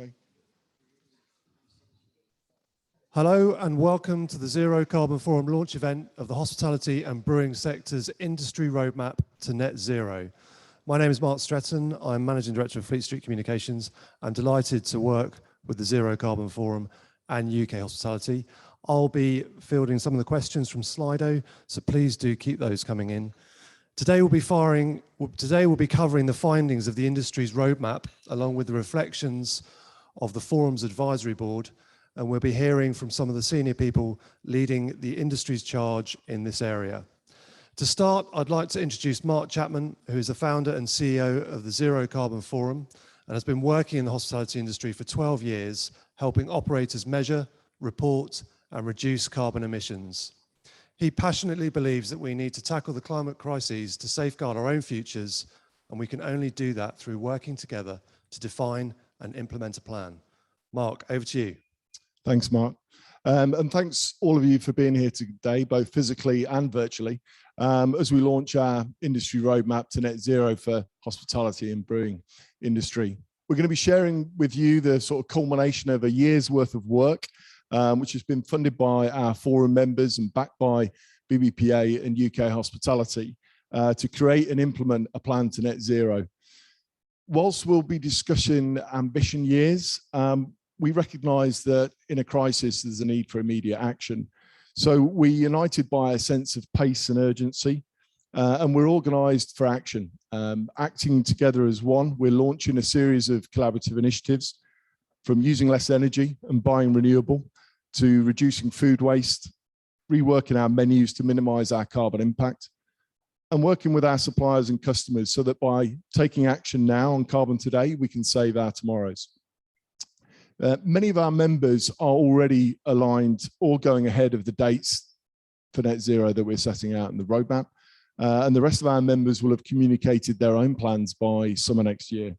Okay. Hello and welcome to the Zero Carbon Forum launch event of the hospitality and brewing sector's industry roadmap to net zero. My name is Mark Stretton. I'm Managing Director of Fleet Street Communications. I'm delighted to work with the Zero Carbon Forum and UK Hospitality. I'll be fielding some of the questions from Slido, so please do keep those coming in. Today we'll be covering the findings of the industry's roadmap along with the reflections of the Forum's advisory board, and we'll be hearing from some of the senior people leading the industry's charge in this area. To start, I'd like to introduce Mark Chapman, who is the founder and CEO of the Zero Carbon Forum and has been working in the hospitality industry for 12 years, helping operators measure, report, and reduce carbon emissions. He passionately believes that we need to tackle the climate crises to safeguard our own futures, and we can only do that through working together to define and implement a plan. Mark, over to you. Thanks, Mark. And thanks all of you for being here today, both physically and virtually, as we launch our industry roadmap to net zero for hospitality and brewing industry. We're going to be sharing with you the sort of culmination of a year's worth of work, which has been funded by our forum members and backed by BBPA and UK Hospitality to create and implement a plan to net zero. Whilst we'll be discussing ambition years, we recognise that in a crisis there's a need for immediate action. So we're united by a sense of pace and urgency, and we're organised for action. Acting together as one, we're launching a series of collaborative initiatives, from using less energy and buying renewable, to reducing food waste, reworking our menus to minimise our carbon impact, and working with our suppliers and customers so that by taking action now on carbon today, we can save our tomorrows. Many of our members are already aligned or going ahead of the dates for net zero that we're setting out in the roadmap, and the rest of our members will have communicated their own plans by summer next year.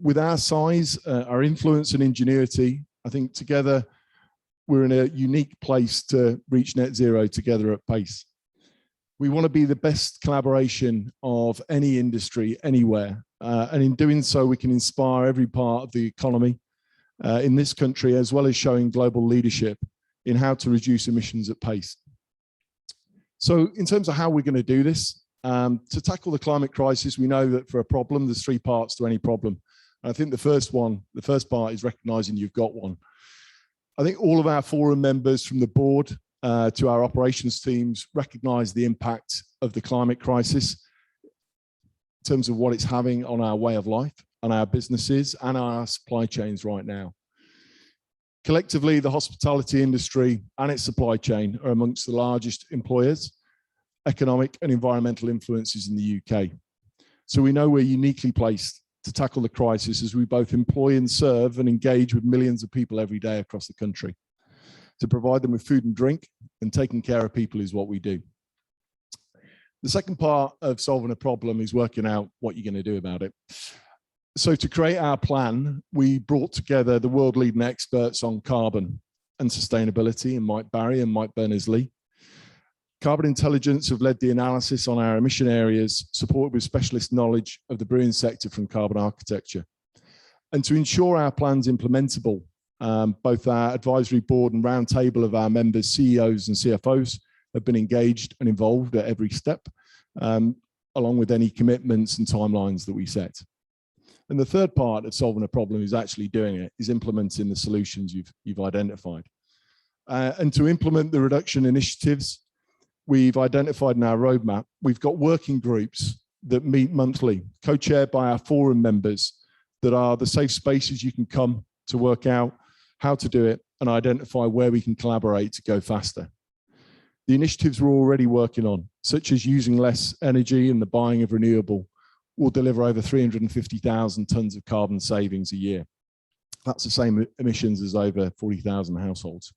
With our size, our influence and ingenuity, I think together we're in a unique place to reach net zero together at pace. We want to be the best collaboration of any industry anywhere, and in doing so we can inspire every part of the economy in this country, as well as showing global leadership in how to reduce emissions at pace. So in terms of how we're going to do this, to tackle the climate crisis, we know that for a problem, there's three parts to any problem. And I think the first part is recognizing you've got one. I think all of our forum members from the board to our operations teams recognize the impact of the climate crisis in terms of what it's having on our way of life, on our businesses and our supply chains right now. Collectively, the hospitality industry and its supply chain are amongst the largest employers, economic and environmental influences in the UK. So we know we're uniquely placed to tackle the crisis as we both employ and serve and engage with millions of people every day across the country. To provide them with food and drink and taking care of people is what we do. The second part of solving a problem is working out what you're going to do about it. So to create our plan, we brought together the world leading experts on carbon and sustainability, and Mike Barry and Mike Berners-Lee. Carbon Intelligence have led the analysis on our emission areas, supported with specialist knowledge of the brewing sector from Carbon Architecture. And to ensure our plan's implementable, both our advisory board and roundtable of our members, CEOs and CFOs, have been engaged and involved at every step, along with any commitments and timelines that we set. And the third part of solving a problem is actually doing it, is implementing the solutions you've identified. And to implement the reduction initiatives we've identified in our roadmap, we've got working groups that meet monthly, co-chaired by our forum members, that are the safe spaces you can come to work out how to do it and identify where we can collaborate to go faster. The initiatives we're already working on, such as using less energy and the buying of renewable, will deliver over 350,000 tonnes of carbon savings a year. That's the same emissions as over 40,000 households.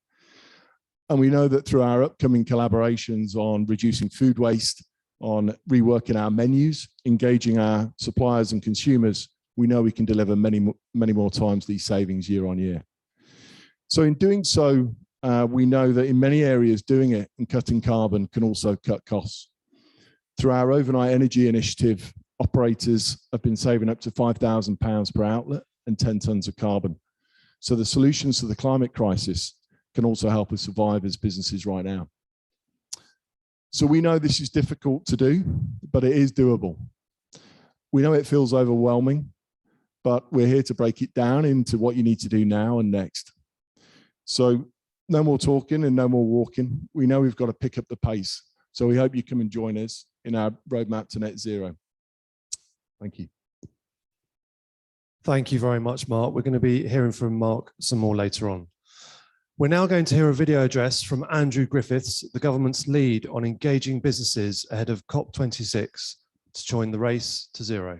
And we know that through our upcoming collaborations on reducing food waste, on reworking our menus, engaging our suppliers and consumers, we know we can deliver many more times these savings year on year. So in doing so, we know that in many areas doing it and cutting carbon can also cut costs. Through our overnight energy initiative, operators have been saving up to £5,000 per outlet and 10 tons of carbon. So the solutions to the climate crisis can also help us survive as businesses right now. So we know this is difficult to do, but it is doable. We know it feels overwhelming, but we're here to break it down into what you need to do now and next. So no more talking and no more walking. We know we've got to pick up the pace. So we hope you come and join us in our roadmap to net zero. Thank you. Thank you very much, Mark. We're going to be hearing from Mark some more later on. We're now going to hear a video address from Andrew Griffiths, the government's lead on engaging businesses ahead of COP26 to join the race to zero.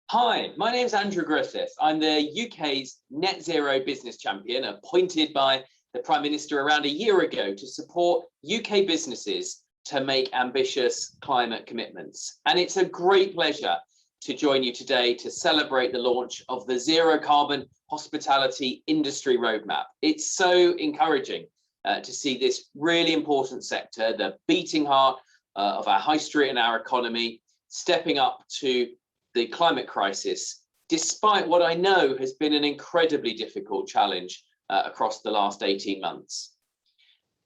Hi, my name's Andrew Griffiths. I'm the UK's net zero business champion, appointed by the Prime Minister around a year ago to support UK businesses to make ambitious climate commitments. And it's a great pleasure to join you today to celebrate the launch of the Zero Carbon Hospitality Industry Roadmap. It's so encouraging to see this really important sector, the beating heart of our high street and our economy, stepping up to the climate crisis, despite what I know has been an incredibly difficult challenge across the last 18 months.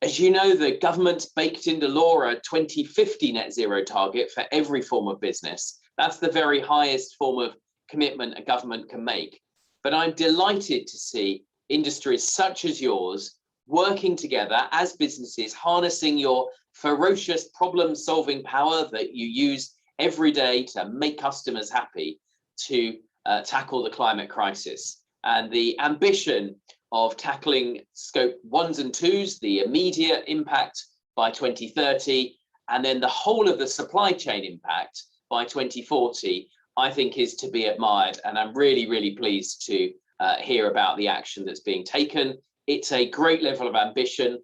As you know, the government's baked into law a 2050 net zero target for every form of business. That's the very highest form of commitment a government can make. But I'm delighted to see industries such as yours working together as businesses, harnessing your ferocious problem-solving power that you use every day to make customers happy to tackle the climate crisis. And the ambition of tackling scope 1s and 2s, the immediate impact by 2030, and then the whole of the supply chain impact by 2040, I think is to be admired. And I'm really, really pleased to hear about the action that's being taken. It's a great level of ambition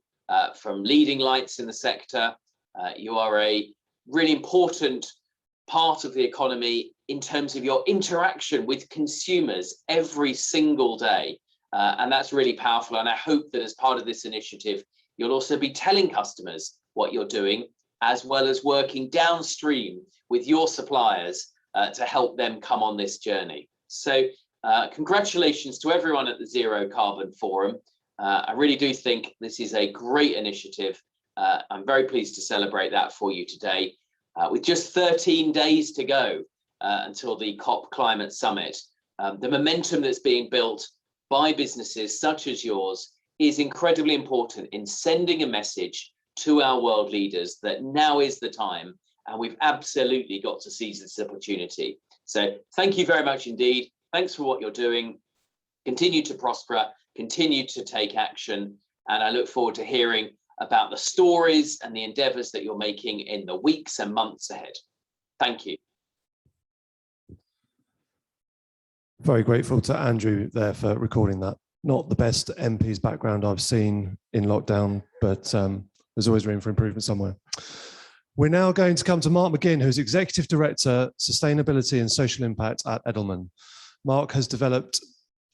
from leading lights in the sector. You are a really important part of the economy in terms of your interaction with consumers every single day. And that's really powerful. And I hope that as part of this initiative, you'll also be telling customers what you're doing, as well as working downstream with your suppliers to help them come on this journey. So congratulations to everyone at the Zero Carbon Forum. I really do think this is a great initiative. I'm very pleased to celebrate that for you today. With just 13 days to go until the COP Climate Summit, the momentum that's being built by businesses such as yours is incredibly important in sending a message to our world leaders that now is the time, and we've absolutely got to seize this opportunity. So thank you very much indeed. Thanks for what you're doing. Continue to prosper, continue to take action, and I look forward to hearing about the stories and the endeavours that you're making in the weeks and months ahead. Thank you. Very grateful to Andrew there for recording that. Not the best MP's background I've seen in lockdown, but there's always room for improvement somewhere. We're now going to come to Mark McGinn, who's Executive Director, Sustainability and Social Impact at Edelman. Mark has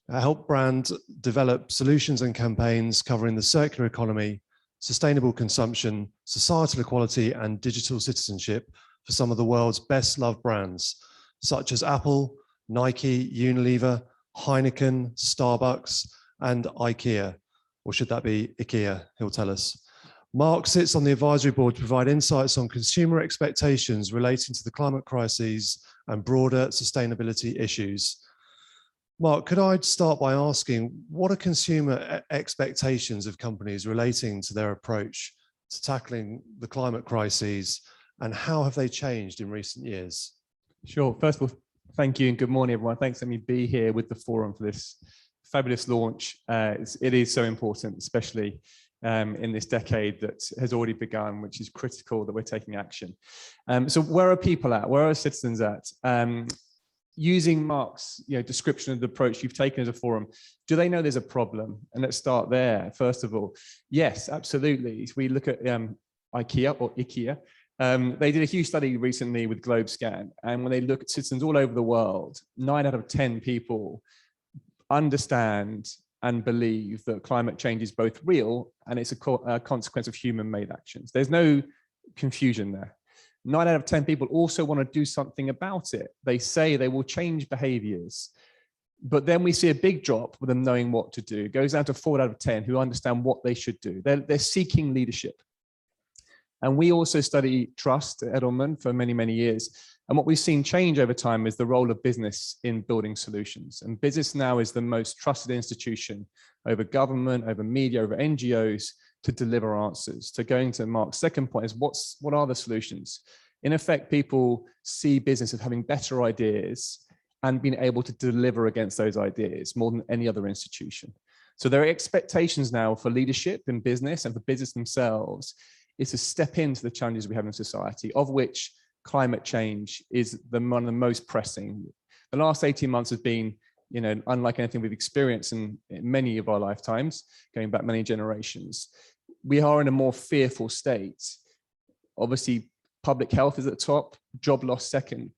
helped brands develop solutions and campaigns covering the circular economy, sustainable consumption, societal equality, and digital citizenship for some of the world's best loved brands, such as Apple, Nike, Unilever, Heineken, Starbucks, and IKEA, or should that be IKEA? He'll tell us. Mark sits on the advisory board to provide insights on consumer expectations relating to the climate crises and broader sustainability issues. Mark, could I start by asking, what are consumer expectations of companies relating to their approach to tackling the climate crises, and how have they changed in recent years? Sure. First of all, thank you and good morning, everyone. Thanks for letting me be here with the forum for this fabulous launch. It is so important, especially in this decade that has already begun, which is critical that we're taking action. So where are people at? Where are citizens at? Using Mark's description of the approach you've taken as a forum, do they know there's a problem? And let's start there. First of all, yes, absolutely. If we look at IKEA, they did a huge study recently with GlobeScan, and when they look at citizens all over the world, 9 out of 10 people understand and believe that climate change is both real and it's a consequence of human-made actions. There's no confusion there. 9 out of 10 people also want to do something about it. They say they will change behaviors. But then we see a big drop with them knowing what to do. It goes down to 4 out of 10 who understand what they should do. They're seeking leadership. And we also study trust at Edelman for many, many years. And what we've seen change over time is the role of business in building solutions. And business now is the most trusted institution over government, over media, over NGOs to deliver answers. So going to Mark's second point is what are the solutions? In effect, people see business as having better ideas and being able to deliver against those ideas more than any other institution. So there are expectations now for leadership in business and for business themselves is to step into the challenges we have in society, of which climate change is one of the most pressing. The last 18 months has been, unlike anything we've experienced in many of our lifetimes, going back many generations. We are in a more fearful state. Obviously, public health is at the top, job loss second,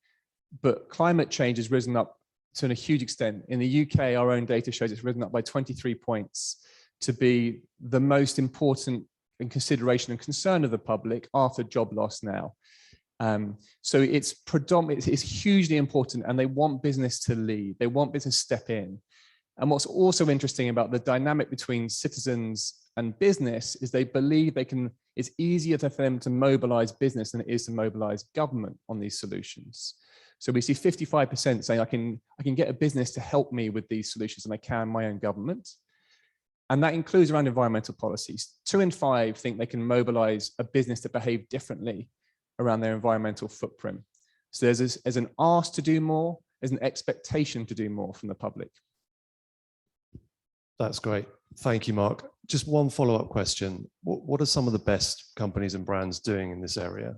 but climate change has risen up to a huge extent. In the UK, our own data shows it's risen up by 23 points to be the most important in consideration and concern of the public after job loss now. So it's hugely important, and they want business to lead. They want business to step in. And what's also interesting about the dynamic between citizens and business is they believe it's easier for them to mobilize business than it is to mobilize government on these solutions. So we see 55% saying I can get a business to help me with these solutions than I can my own government. And that includes around environmental policies. 2 in 5 think they can mobilize a business to behave differently around their environmental footprint. So there's an ask to do more, there's an expectation to do more from the public. That's great. Thank you, Mark. Just one follow-up question. What are some of the best companies and brands doing in this area?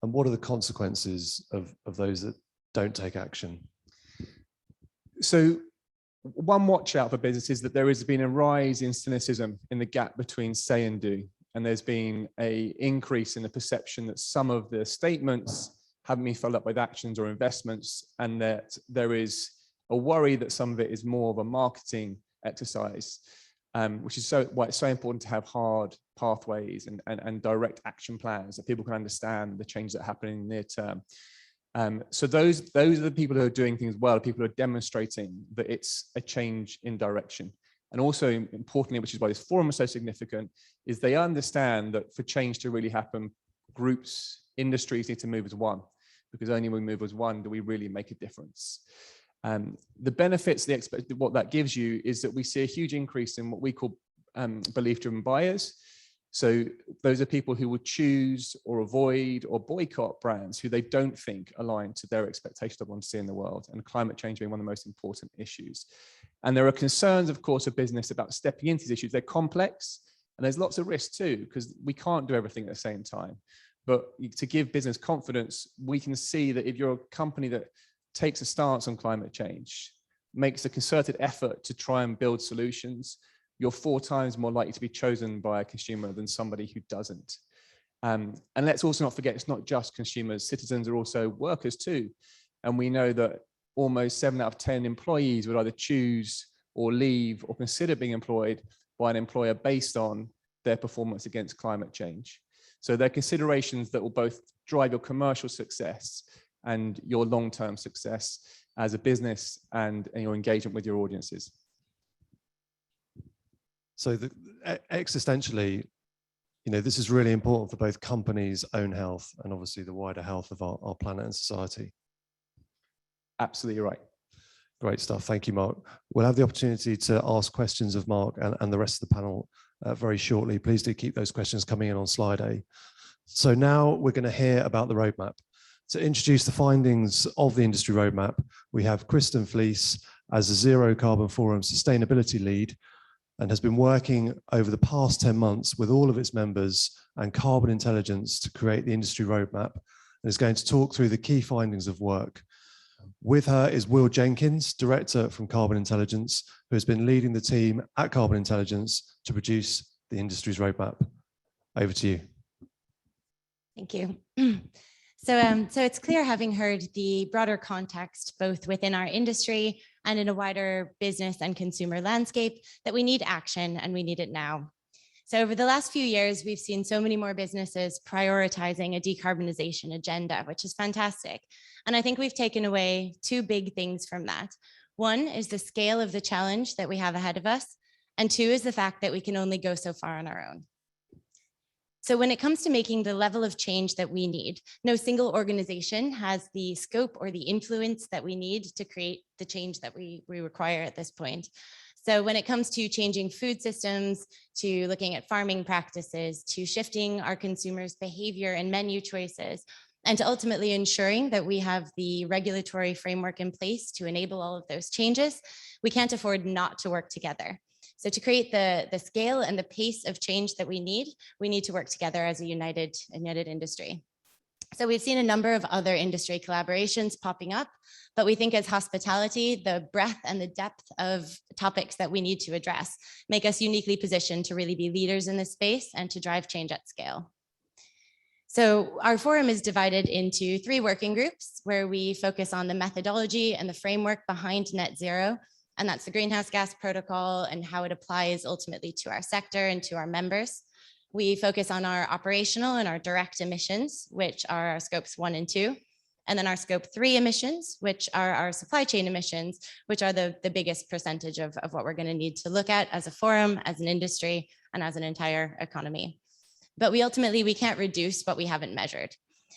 And what are the consequences of those that don't take action? So one watch out for business is that there has been a rise in cynicism in the gap between say and do. And there's been an increase in the perception that some of the statements haven't been followed up with actions or investments, and that there is a worry that some of it is more of a marketing exercise, which is why it's so important to have hard pathways and direct action plans that people can understand the changes that happen in the near term. So those are the people who are doing things well, people who are demonstrating that it's a change in direction. And also importantly, which is why this forum is so significant, is they understand that for change to really happen, groups, industries need to move as one, because only when we move as one do we really make a difference. The benefits, what that gives you is that we see a huge increase in what we call belief-driven buyers. So those are people who would choose or avoid or boycott brands who they don't think align to their expectations of what to see in the world, and climate change being one of the most important issues. And there are concerns, of course, of business about stepping into these issues. They're complex, and there's lots of risks too, because we can't do everything at the same time. But to give business confidence, we can see that if you're a company that takes a stance on climate change, makes a concerted effort to try and build solutions, you're 4 times more likely to be chosen by a consumer than somebody who doesn't. And let's also not forget, it's not just consumers, citizens are also workers too. And we know that almost 7 out of 10 employees would either choose or leave or consider being employed by an employer based on their performance against climate change. So there are considerations that will both drive your commercial success and your long-term success as a business and your engagement with your audiences. So existentially, this is really important for both companies' own health and obviously the wider health of our planet and society. Absolutely right. Great stuff. Thank you, Mark. We'll have the opportunity to ask questions of Mark and the rest of the panel very shortly. Please do keep those questions coming in on slide A. So now we're going to hear about the roadmap. To introduce the findings of the industry roadmap, we have Kristen Fleece as the Zero Carbon Forum Sustainability Lead, and has been working over the past 10 months with all of its members and Carbon Intelligence to create the industry roadmap, and is going to talk through the key findings of work. With her is Will Jenkins, Director from Carbon Intelligence, who has been leading the team at Carbon Intelligence to produce the industry's roadmap. Over to you. Thank you. So it's clear, having heard the broader context, both within our industry and in a wider business and consumer landscape, that we need action, and we need it now. So over the last few years, we've seen so many more businesses prioritizing a decarbonization agenda, which is fantastic. And I think we've taken away 2 big things from that. One is the scale of the challenge that we have ahead of us, and two is the fact that we can only go so far on our own. So when it comes to making the level of change that we need, no single organization has the scope or the influence that we need to create the change that we require at this point. So when it comes to changing food systems, to looking at farming practices, to shifting our consumers' behavior and menu choices, and to ultimately ensuring that we have the regulatory framework in place to enable all of those changes, we can't afford not to work together. So to create the scale and the pace of change that we need to work together as a united industry. So we've seen a number of other industry collaborations popping up, but we think as hospitality, the breadth and the depth of topics that we need to address make us uniquely positioned to really be leaders in this space and to drive change at scale. So our forum is divided into 3 working groups where we focus on the methodology and the framework behind net zero. And that's the greenhouse gas protocol and how it applies ultimately to our sector and to our members. We focus on our operational and our direct emissions, which are our scopes 1 and 2. And then our scope 3 emissions, which are our supply chain emissions, which are the biggest percentage of what we're going to need to look at as a forum, as an industry, and as an entire economy. But we can't reduce what we haven't measured.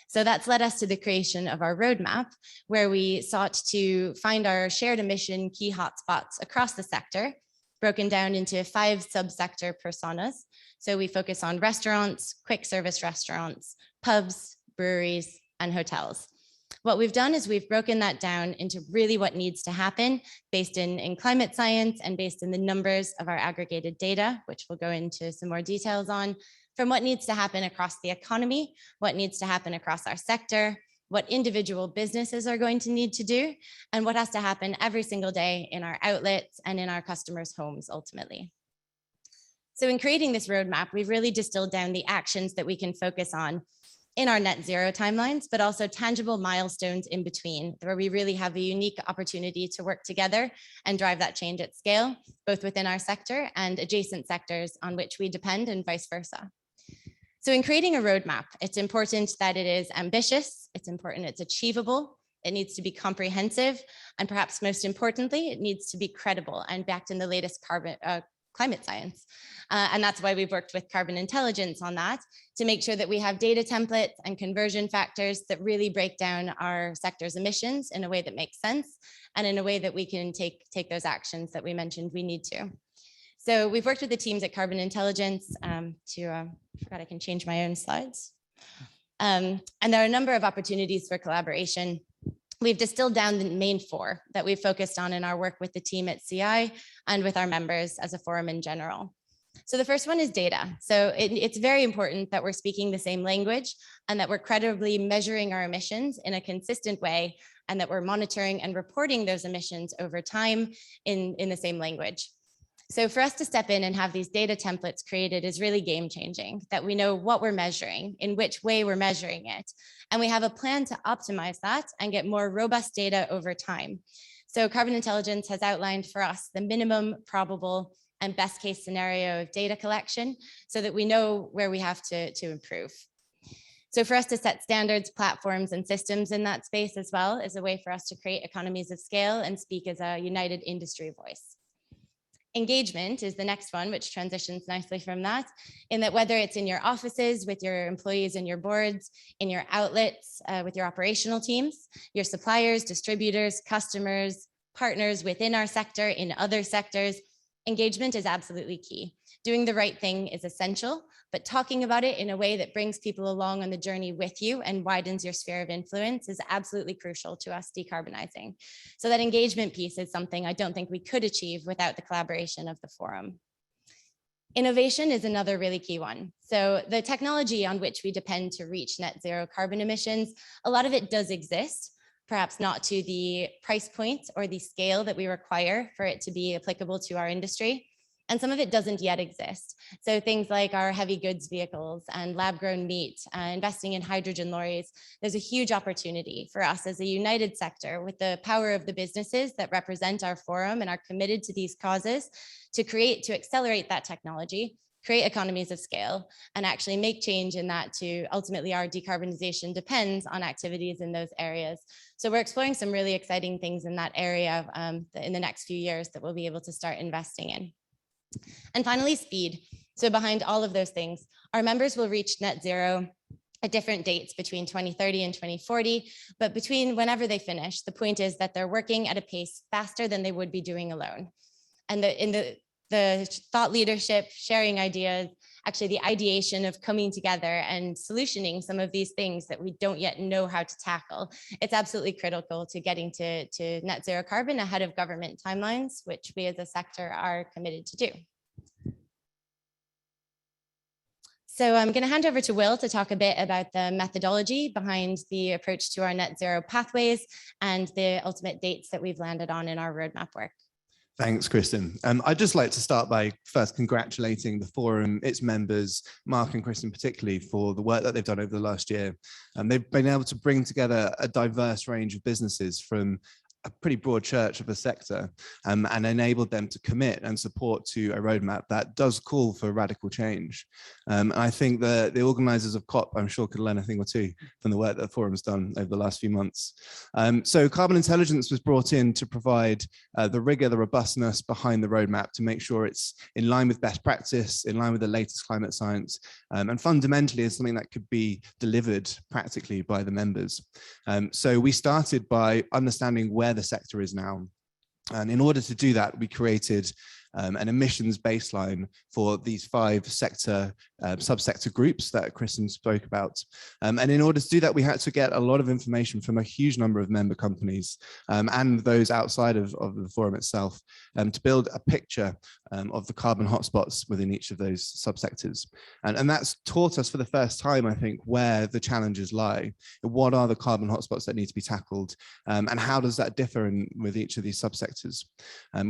So that's led us to the creation of our roadmap, where we sought to find our shared emission key hotspots across the sector, broken down into 5 subsector personas. So we focus on restaurants, quick service restaurants, pubs, breweries, and hotels. What we've done is we've broken that down into really what needs to happen based in climate science and based in the numbers of our aggregated data, which we'll go into some more details on, from what needs to happen across the economy, what needs to happen across our sector, what individual businesses are going to need to do, and what has to happen every single day in our outlets and in our customers' homes ultimately. So in creating this roadmap, we've really distilled down the actions that we can focus on in our net zero timelines, but also tangible milestones in between, where we really have a unique opportunity to work together and drive that change at scale, both within our sector and adjacent sectors on which we depend and vice versa. So in creating a roadmap, it's important that it is ambitious, it's important it's achievable, it needs to be comprehensive, and perhaps most importantly, it needs to be credible and backed in the latest climate science. And that's why we've worked with Carbon Intelligence on that, to make sure that we have data templates and conversion factors that really break down our sector's emissions in a way that makes sense and in a way that we can take those actions that we mentioned we need to. So we've worked with the teams at Carbon Intelligence I forgot I can change my own slides. And there are a number of opportunities for collaboration. We've distilled down the main 4 that we've focused on in our work with the team at CI and with our members as a forum in general. So the first one is data. So it's very important that we're speaking the same language and that we're credibly measuring our emissions in a consistent way and that we're monitoring and reporting those emissions over time in the same language. So for us to step in and have these data templates created is really game changing, that we know what we're measuring, in which way we're measuring it, and we have a plan to optimize that and get more robust data over time. So Carbon Intelligence has outlined for us the minimum, probable, and best case scenario of data collection so that we know where we have to improve. So for us to set standards, platforms, and systems in that space as well is a way for us to create economies of scale and speak as a united industry voice. Engagement is the next one, which transitions nicely from that, in that whether it's in your offices, with your employees and your boards, in your outlets, with your operational teams, your suppliers, distributors, customers, partners within our sector, in other sectors, engagement is absolutely key. Doing the right thing is essential, but talking about it in a way that brings people along on the journey with you and widens your sphere of influence is absolutely crucial to us decarbonizing. So that engagement piece is something I don't think we could achieve without the collaboration of the forum. Innovation is another really key one. So the technology on which we depend to reach net zero carbon emissions, a lot of it does exist, perhaps not to the price point or the scale that we require for it to be applicable to our industry. And some of it doesn't yet exist. So things like our heavy goods vehicles and lab grown meat, investing in hydrogen lorries, there's a huge opportunity for us as a united sector with the power of the businesses that represent our forum and are committed to these causes to accelerate that technology create economies of scale, and actually make change in that to ultimately our decarbonization depends on activities in those areas. So we're exploring some really exciting things in that area in the next few years that we'll be able to start investing in. And finally, speed. So behind all of those things, our members will reach net zero at different dates between 2030 and 2040, but between whenever they finish, the point is that they're working at a pace faster than they would be doing alone. And in the thought leadership, sharing ideas, actually the ideation of coming together and solutioning some of these things that we don't yet know how to tackle, it's absolutely critical to getting to net zero carbon ahead of government timelines, which we as a sector are committed to do. So I'm going to hand over to Will to talk a bit about the methodology behind the approach to our net zero pathways and the ultimate dates that we've landed on in our roadmap work. Thanks, Kristen. I'd just like to start by first congratulating the forum, its members, Mark and Kristen particularly, for the work that they've done over the last year. They've been able to bring together a diverse range of businesses from a pretty broad church of a sector and enabled them to commit and support to a roadmap that does call for radical change. And I think the organizers of COP, I'm sure, could learn a thing or two from the work that the forum's done over the last few months. So carbon intelligence was brought in to provide the rigor, the robustness behind the roadmap to make sure it's in line with best practice, in line with the latest climate science, and fundamentally is something that could be delivered practically by the members. So we started by understanding where the sector is now. And in order to do that, we created an emissions baseline for these 5 sector subsector groups that Kristen spoke about. And in order to do that, we had to get a lot of information from a huge number of member companies and those outside of the forum itself to build a picture of the carbon hotspots within each of those subsectors. And that's taught us for the first time, I think, where the challenges lie. What are the carbon hotspots that need to be tackled? And how does that differ with each of these subsectors?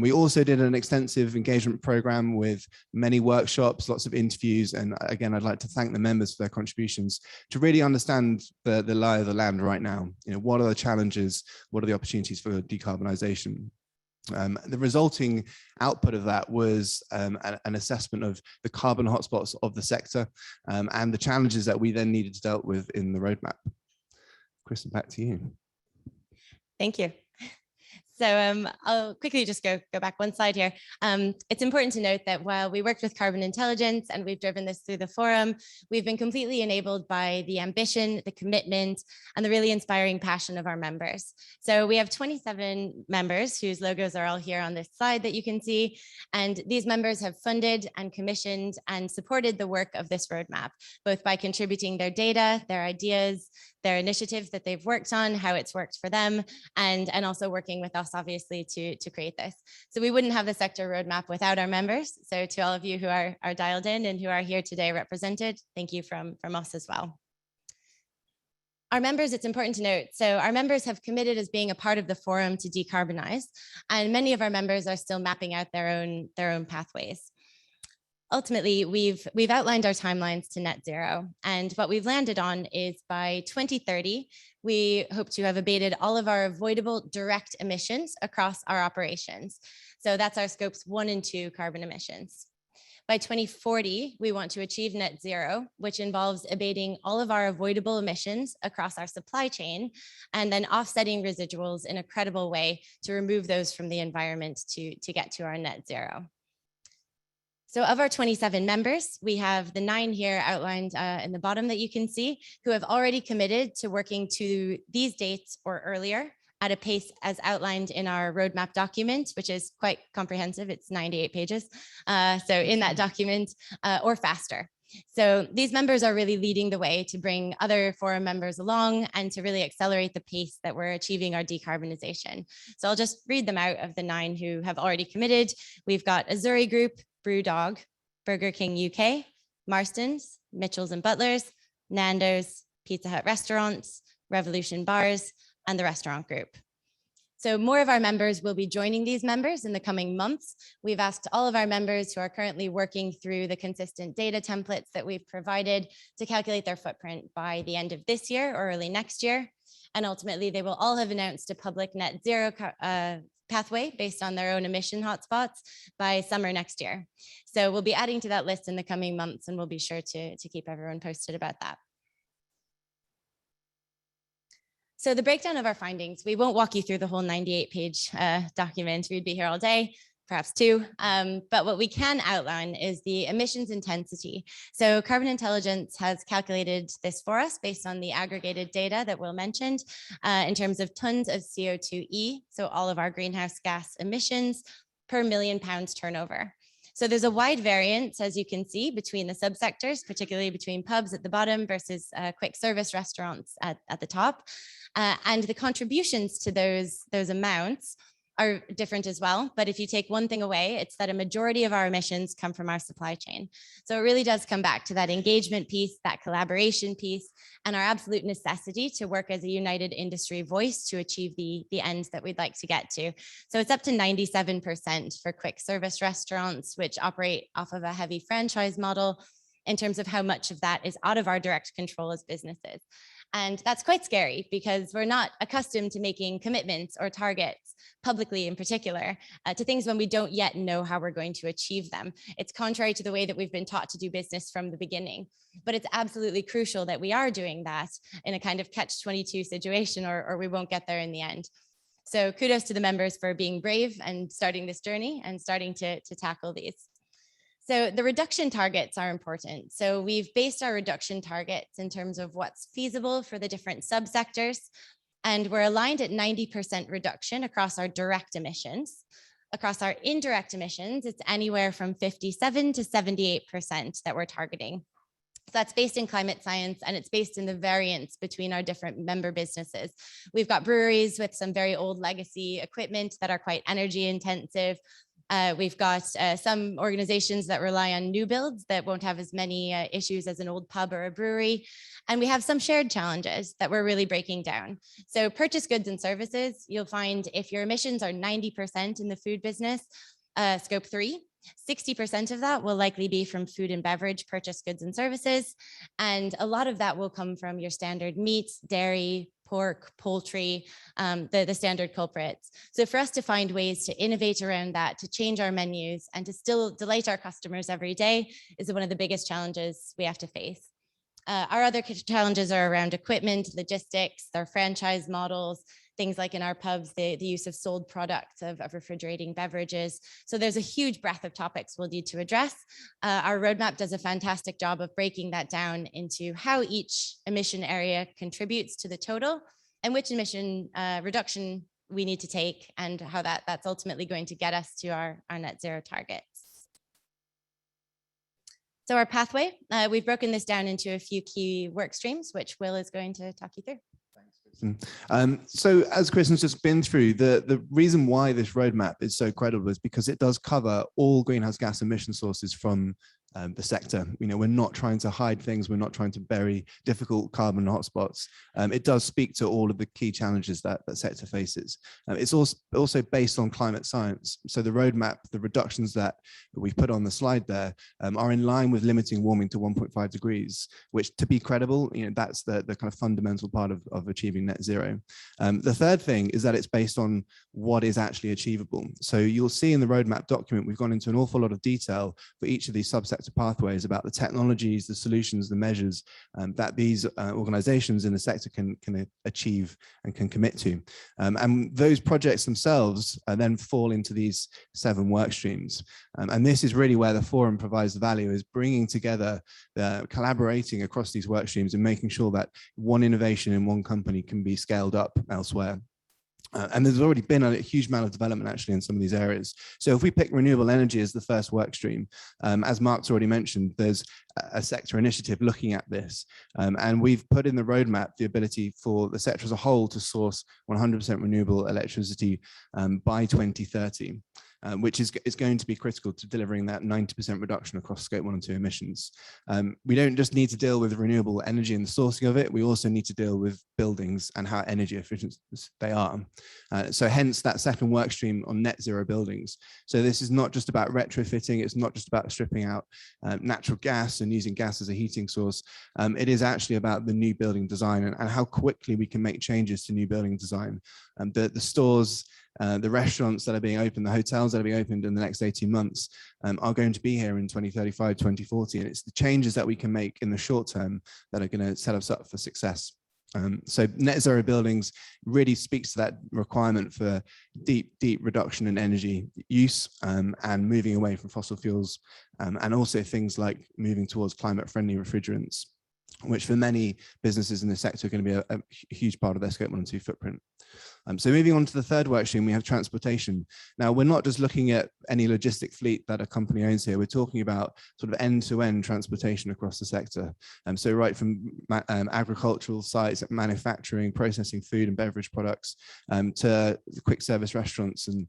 We also did an extensive engagement program with many workshops, lots of interviews, and again, I'd like to thank the members for their contributions to really understand the lie of the land right now. What are the challenges? What are the opportunities for decarbonisation? The resulting output of that was an assessment of the carbon hotspots of the sector and the challenges that we then needed to deal with in the roadmap. Kristen, back to you. Thank you. So I'll quickly just go back one slide here. It's important to note that while we worked with Carbon Intelligence and we've driven this through the forum, we've been completely enabled by the ambition, the commitment, and the really inspiring passion of our members. So we have 27 members whose logos are all here on this slide that you can see. And these members have funded and commissioned and supported the work of this roadmap, both by contributing their data, their ideas, their initiatives that they've worked on, how it's worked for them, and also working with us, obviously, to create this. So we wouldn't have the sector roadmap without our members. So to all of you who are dialed in and who are here today represented, thank you from us as well. Our members, it's important to note, so our members have committed as being a part of the forum to decarbonize, and many of our members are still mapping out their own pathways. Ultimately, we've outlined our timelines to net zero, and what we've landed on is by 2030, we hope to have abated all of our avoidable direct emissions across our operations. So that's our scopes 1 and 2 carbon emissions. By 2040, we want to achieve net zero, which involves abating all of our avoidable emissions across our supply chain, and then offsetting residuals in a credible way to remove those from the environment to get to our net zero. So of our 27 members, we have the 9 here outlined in the bottom that you can see, who have already committed to working to these dates or earlier at a pace as outlined in our roadmap document, which is quite comprehensive. It's 98 pages. So in that document, or faster. So these members are really leading the way to bring other forum members along and to really accelerate the pace that we're achieving our decarbonization. So I'll just read them out of the 9 who have already committed. We've got Azuri Group, Brewdog, Burger King UK, Marston's, Mitchells and Butlers, Nando's, Pizza Hut Restaurants, Revolution Bars, and the Restaurant Group. So more of our members will be joining these members in the coming months. We've asked all of our members who are currently working through the consistent data templates that we've provided to calculate their footprint by the end of this year or early next year. And ultimately, they will all have announced a public net zero pathway based on their own emission hotspots by summer next year. So we'll be adding to that list in the coming months, and we'll be sure to keep everyone posted about that. So the breakdown of our findings, we won't walk you through the whole 98-page document. We'd be here all day, perhaps two. But what we can outline is the emissions intensity. So Carbon Intelligence has calculated this for us based on the aggregated data that Will mentioned in terms of tons of CO2e, so all of our greenhouse gas emissions per million pounds turnover. So there's a wide variance, as you can see, between the subsectors, particularly between pubs at the bottom versus quick service restaurants at the top. And the contributions to those amounts are different as well. But if you take one thing away, it's that a majority of our emissions come from our supply chain. So it really does come back to that engagement piece, that collaboration piece, and our absolute necessity to work as a united industry voice to achieve the ends that we'd like to get to. So it's up to 97% for quick service restaurants, which operate off of a heavy franchise model, in terms of how much of that is out of our direct control as businesses. And that's quite scary because we're not accustomed to making commitments or targets publicly in particular to things when we don't yet know how we're going to achieve them. It's contrary to the way that we've been taught to do business from the beginning, but it's absolutely crucial that we are doing that in a kind of catch-22 situation or we won't get there in the end. So kudos to the members for being brave and starting this journey and starting to tackle these. So the reduction targets are important. So we've based our reduction targets in terms of what's feasible for the different subsectors, and we're aligned at 90% reduction across our direct emissions. Across our indirect emissions, it's anywhere from 57 to 78% that we're targeting. So that's based in climate science, and it's based in the variance between our different member businesses. We've got breweries with some very old legacy equipment that are quite energy intensive. We've got some organizations that rely on new builds that won't have as many issues as an old pub or a brewery. And we have some shared challenges that we're really breaking down. So purchase goods and services, you'll find if your emissions are 90% in the food business, scope 3, 60% of that will likely be from food and beverage purchase goods and services. And a lot of that will come from your standard meats, dairy, pork, poultry, the standard culprits. So for us to find ways to innovate around that, to change our menus and to still delight our customers every day is one of the biggest challenges we have to face. Our other challenges are around equipment, logistics, their franchise models, things like in our pubs, the use of sold products of refrigerating beverages. So there's a huge breadth of topics we'll need to address. Our roadmap does a fantastic job of breaking that down into how each emission area contributes to the total and which emission reduction we need to take and how that's ultimately going to get us to our net zero targets. So our pathway, we've broken this down into a few key work streams, which Will is going to talk you through. So as Kristen's just been through, the reason why this roadmap is so credible is because it does cover all greenhouse gas emission sources from the sector. You know, we're not trying to hide things. We're not trying to bury difficult carbon hotspots. It does speak to all of the key challenges that the sector faces. It's also based on climate science. So the roadmap, the reductions that we've put on the slide there are in line with limiting warming to 1.5 degrees, which to be credible, you know, that's the kind of fundamental part of achieving net zero. The third thing is that it's based on what is actually achievable. So you'll see in the roadmap document, we've gone into an awful lot of detail for each of these subsector pathways about the technologies, the solutions, the measures that these organizations in the sector can achieve and can commit to. And those projects themselves then fall into these 7 work streams. And this is really where the forum provides the value, is bringing together, collaborating across these work streams and making sure that one innovation in one company can be scaled up elsewhere. And there's already been a huge amount of development actually in some of these areas. So if we pick renewable energy as the first work stream, as Mark's already mentioned, there's a sector initiative looking at this. And we've put in the roadmap the ability for the sector as a whole to source 100% renewable electricity by 2030. Which is going to be critical to delivering that 90% reduction across scope 1 and 2 emissions. We don't just need to deal with renewable energy and the sourcing of it, we also need to deal with buildings and how energy efficient they are. So hence that second work stream on net zero buildings. So this is not just about retrofitting, it's not just about stripping out natural gas and using gas as a heating source. It is actually about the new building design and how quickly we can make changes to new building design. The stores The restaurants that are being opened, the hotels that are being opened in the next 18 months are going to be here in 2035, 2040. And it's the changes that we can make in the short term that are going to set us up for success. So net zero buildings really speaks to that requirement for deep reduction in energy use and moving away from fossil fuels, and also things like moving towards climate friendly refrigerants, which for many businesses in the sector are going to be a huge part of their Scope 1 and 2 footprint. So moving on to the third work stream, we have transportation. Now, we're not just looking at any logistic fleet that a company owns here. We're talking about sort of end-to-end transportation across the sector. So right from agricultural sites, manufacturing, processing food and beverage products, to quick service restaurants and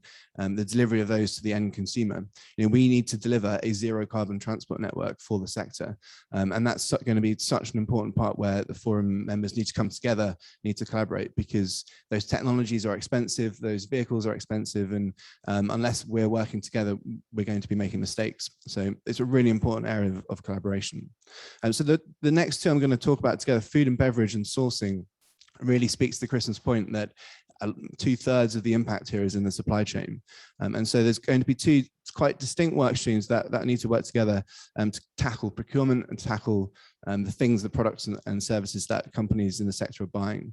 the delivery of those to the end consumer. We need to deliver a zero carbon transport network for the sector. And that's going to be such an important part where the forum members need to come together, need to collaborate, because those technologies are expensive, those vehicles are expensive, and unless we're working together, we're going to be making mistakes. So it's a really important area of collaboration. So the next two I'm going to talk about together, food and beverage and sourcing, really speaks to Kristen's point that 2/3 of the impact here is in the supply chain. And so there's going to be two quite distinct work streams that need to work together to tackle procurement and tackle the products and services that companies in the sector are buying.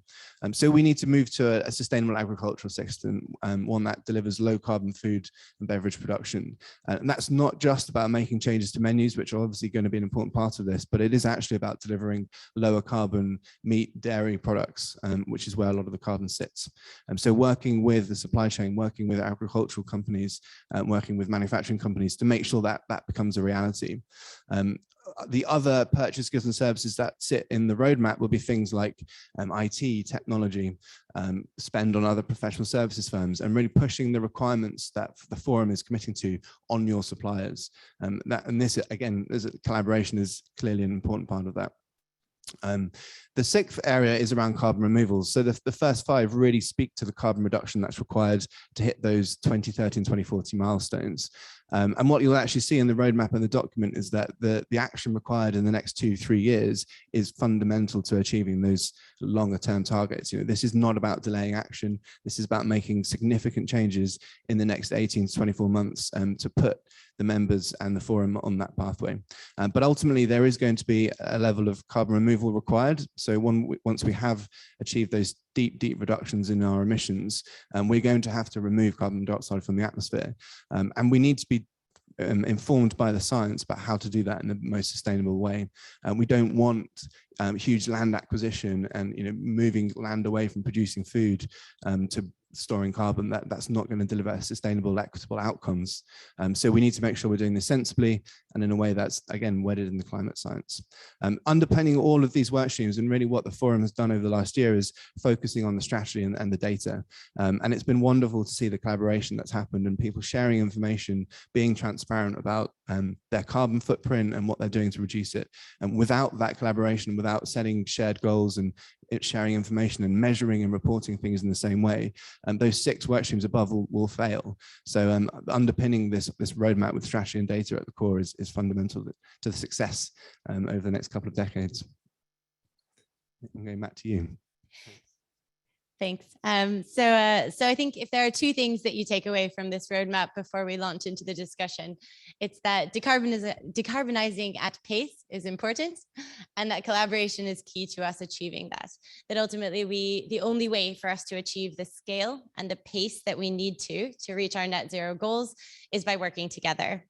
So we need to move to a sustainable agricultural system, one that delivers low carbon food and beverage production. And that's not just about making changes to menus, which are obviously going to be an important part of this, but it is actually about delivering lower carbon meat, dairy products, which is where a lot of the carbon sits. So working with the supply chain, working with agricultural companies, working with manufacturing companies to make sure that that becomes a reality. The other purchase goods and services that sit in the roadmap will be things like IT, technology, spend on other professional services firms, and really pushing the requirements that the forum is committing to on your suppliers. And this, again, as a collaboration is clearly an important part of that. The sixth area is around carbon removals. So the first five really speak to the carbon reduction that's required to hit those 2030 and 2040 milestones. And what you'll actually see in the roadmap and the document is that the action required in the next 2-3 years is fundamental to achieving those longer term targets. This is not about delaying action. This is about making significant changes in the next 18 to 24 months to put the members and the forum on that pathway. But ultimately, there is going to be a level of carbon removal required. So once we have achieved those deep reductions in our emissions, we're going to have to remove carbon dioxide from the atmosphere. And we need to be informed by the science about how to do that in the most sustainable way. We don't want huge land acquisition and moving land away from producing food to storing carbon. That's not going to deliver sustainable, equitable outcomes. So we need to make sure we're doing this sensibly and in a way that's, again, wedded in the climate science. Underpinning all of these work streams, and really what the forum has done over the last year, is focusing on the strategy and the data. And it's been wonderful to see the collaboration that's happened and people sharing information, being transparent about their carbon footprint and what they're doing to reduce it. And without that collaboration, without setting shared goals and sharing information and measuring and reporting things in the same way, those 6 work streams above will fail. So underpinning this roadmap with strategy and data at the core is fundamental to the success over the next couple of decades. I'm going back to you. Thanks. So I think if there are 2 things that you take away from this roadmap before we launch into the discussion, it's that decarbonizing at pace is important, and that collaboration is key to us achieving that. That ultimately the only way for us to achieve the scale and the pace that we need to reach our net zero goals is by working together.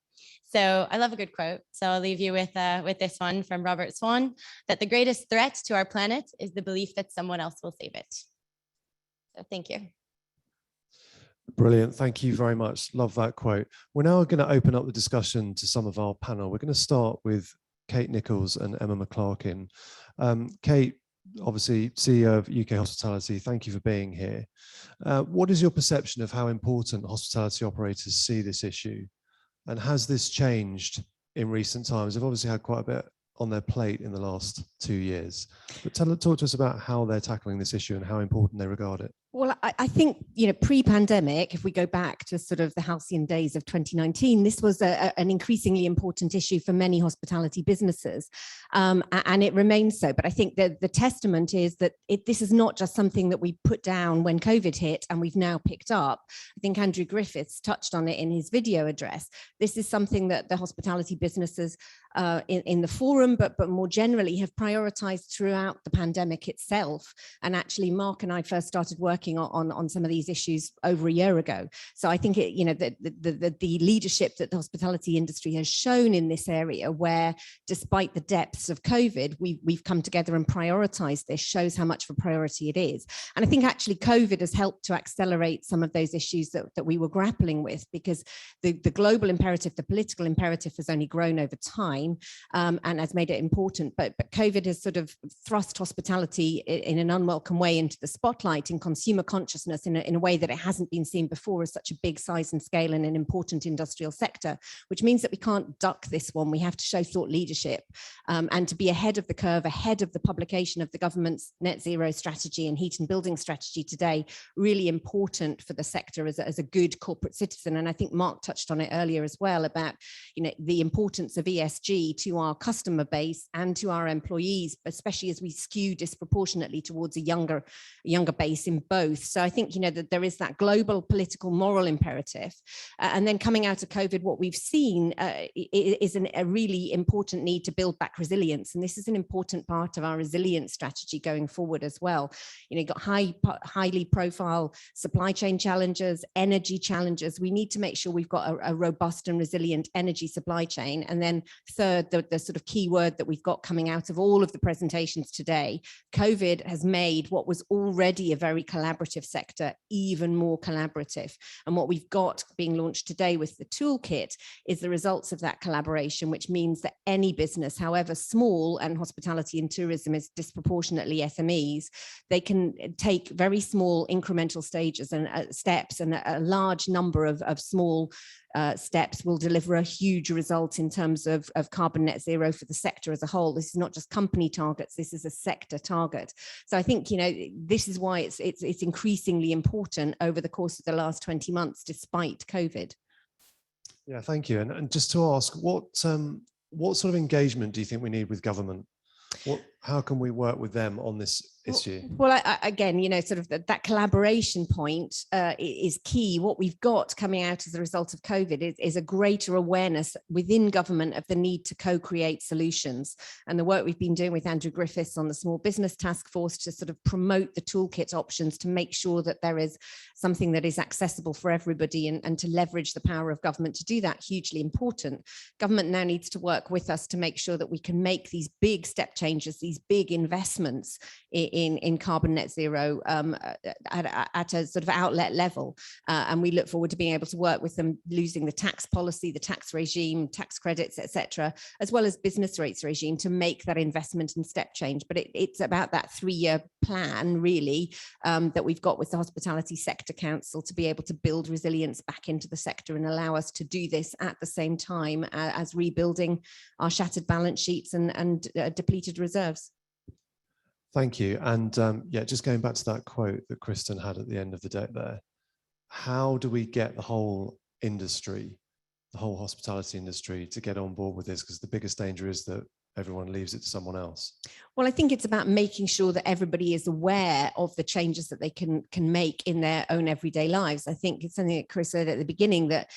So I love a good quote. So I'll leave you with this one from Robert Swan, that the greatest threat to our planet is the belief that someone else will save it. So thank you. Brilliant. Thank you very much. Love that quote. We're now going to open up the discussion to some of our panel. We're going to start with Kate Nichols and Emma McClarkin. Kate, obviously CEO of UK Hospitality, thank you for being here. What is your perception of how important hospitality operators see this issue? And has this changed in recent times? They've obviously had quite a bit on their plate in the last 2 years. But talk to us about how they're tackling this issue and how important they regard it. Well, I think, pre-pandemic, if we go back to sort of the halcyon days of 2019, this was an increasingly important issue for many hospitality businesses, and it remains so. But I think that the testament is that this is not just something that we put down when COVID hit and we've now picked up. I think Andrew Griffiths touched on it in his video address. This is something that the hospitality businesses in the forum, but more generally have prioritized throughout the pandemic itself. And actually, Mark and I first started working on some of these issues over a year ago. So I think the leadership that the hospitality industry has shown in this area, where despite the depths of COVID, we've come together and prioritized this, shows how much of a priority it is. And I think actually COVID has helped to accelerate some of those issues that we were grappling with, because the global imperative, the political imperative has only grown over time. And has made it important, but COVID has sort of thrust hospitality in an unwelcome way into the spotlight in consumer consciousness in a way that it hasn't been seen before as such a big size and scale in an important industrial sector, which means that we can't duck this one. We have to show thought leadership and to be ahead of the curve, ahead of the publication of the government's net zero strategy and heat and building strategy today. Really important for the sector as a good corporate citizen. And I think Mark touched on it earlier as well about the importance of ESG to our customer base and to our employees, especially as we skew disproportionately towards a younger base in both. So I think that there is that global political moral imperative, and then coming out of COVID, what we've seen is a really important need to build back resilience, and this is an important part of our resilience strategy going forward as well. You've got highly profile supply chain challenges, energy challenges. We need to make sure we've got a robust and resilient energy supply chain, and then third, the sort of key word that we've got coming out of all of the presentations today, COVID has made what was already a very collaborative sector even more collaborative. And what we've got being launched today with the toolkit is the results of that collaboration, which means that any business, however small, and hospitality and tourism is disproportionately SMEs, they can take very small incremental stages and steps, and a large number of small steps will deliver a huge result in terms of carbon net zero for the sector as a whole. This is not just company targets, this is a sector target. So I think, this is why it's increasingly important over the course of the last 20 months, despite COVID. Yeah, thank you. And just to ask, what sort of engagement do you think we need with government? How can we work with them on this issue? Well, again, sort of that collaboration point is key. What we've got coming out as a result of COVID is a greater awareness within government of the need to co-create solutions. And the work we've been doing with Andrew Griffiths on the Small Business Task Force to sort of promote the toolkit options to make sure that there is something that is accessible for everybody, and to leverage the power of government to do that, hugely important. Government now needs to work with us to make sure that we can make these big step changes, these big investments in carbon net zero at a sort of outlet level. And we look forward to being able to work with them, losing the tax policy, the tax regime, tax credits, etc., as well as business rates regime, to make that investment and step change. But it's about that 3-year plan, really, that we've got with the Hospitality Sector Council to be able to build resilience back into the sector and allow us to do this at the same time as rebuilding our shattered balance sheets and depleted reserves. Thank you. And yeah, just going back to that quote that Kristen had at the end of the day there, how do we get the whole industry, the whole hospitality industry, to get on board with this? Because the biggest danger is that everyone leaves it to someone else. Well, I think it's about making sure that everybody is aware of the changes that they can make in their own everyday lives. I think it's something that Chris said at the beginning, that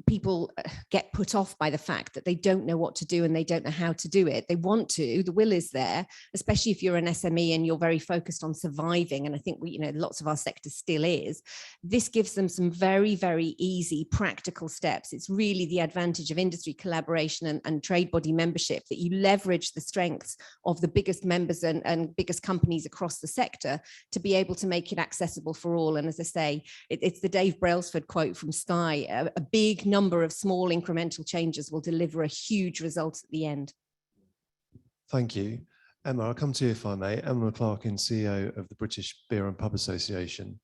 people get put off by the fact that they don't know what to do and they don't know how to do it. They want to, the will is there, especially if you're an SME and you're very focused on surviving. And I think lots of our sector still is. This gives them some very, very easy, practical steps. It's really the advantage of industry collaboration and trade body membership, that you leverage the strengths of the biggest members and biggest companies across the sector to be able to make it accessible for all. And as I say, it's the Dave Brailsford quote from Sky, a big number of small incremental changes will deliver a huge result at the end. Thank you. Emma, I'll come to you if I may. Emma McClarkin, CEO of the British Beer and Pub Association.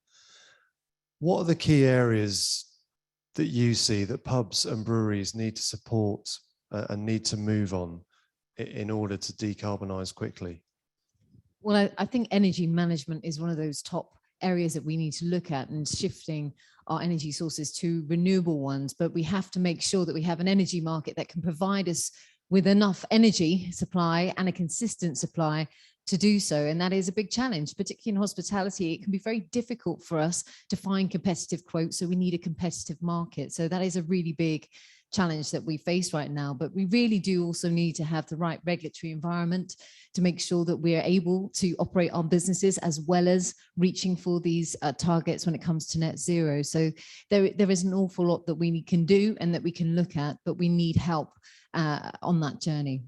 What are the key areas that you see that pubs and breweries need to support and need to move on in order to decarbonise quickly? Well, I think energy management is one of those top areas that we need to look at and shifting our energy sources to renewable ones. But we have to make sure that we have an energy market that can provide us with enough energy supply and a consistent supply to do so. And that is a big challenge, particularly in hospitality. It can be very difficult for us to find competitive quotes. So we need a competitive market. So that is a really big challenge that we face right now. But we really do also need to have the right regulatory environment to make sure that we are able to operate our businesses as well as reaching for these targets when it comes to net zero. So there is an awful lot that we can do and that we can look at, but we need help on that journey.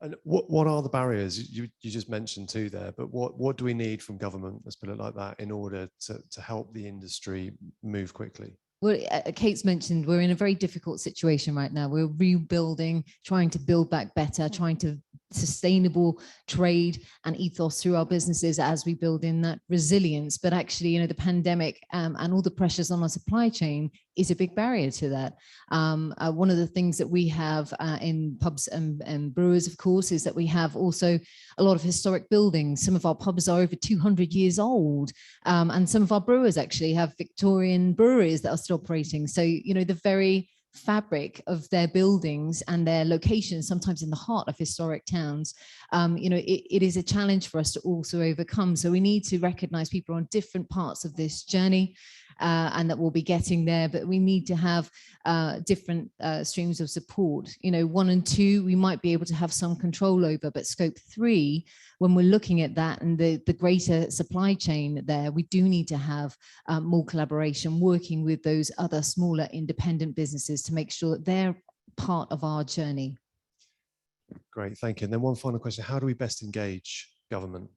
And what are the barriers? You just mentioned two there, but what do we need from government, let's put it like that, in order to help the industry move quickly? Well, Kate's mentioned we're in a very difficult situation right now. We're rebuilding, trying to build back better, trying to sustainable trade and ethos through our businesses as we build in that resilience. But actually, you know, the pandemic and all the pressures on our supply chain is a big barrier to that. One of the things that we have in pubs and brewers, of course, is that we have also a lot of historic buildings. Some of our pubs are over 200 years old, and some of our brewers actually have Victorian breweries that are still operating. So, you know, the very fabric of their buildings and their locations, sometimes in the heart of historic towns, you know, it is a challenge for us to also overcome. So we need to recognize people on different parts of this journey, and that we'll be getting there, but we need to have different streams of support. You know, 1 and 2, we might be able to have some control over, but scope 3, when we're looking at that and the greater supply chain there, we do need to have more collaboration, working with those other smaller independent businesses to make sure that they're part of our journey. Great, thank you. And then one final question, how do we best engage government?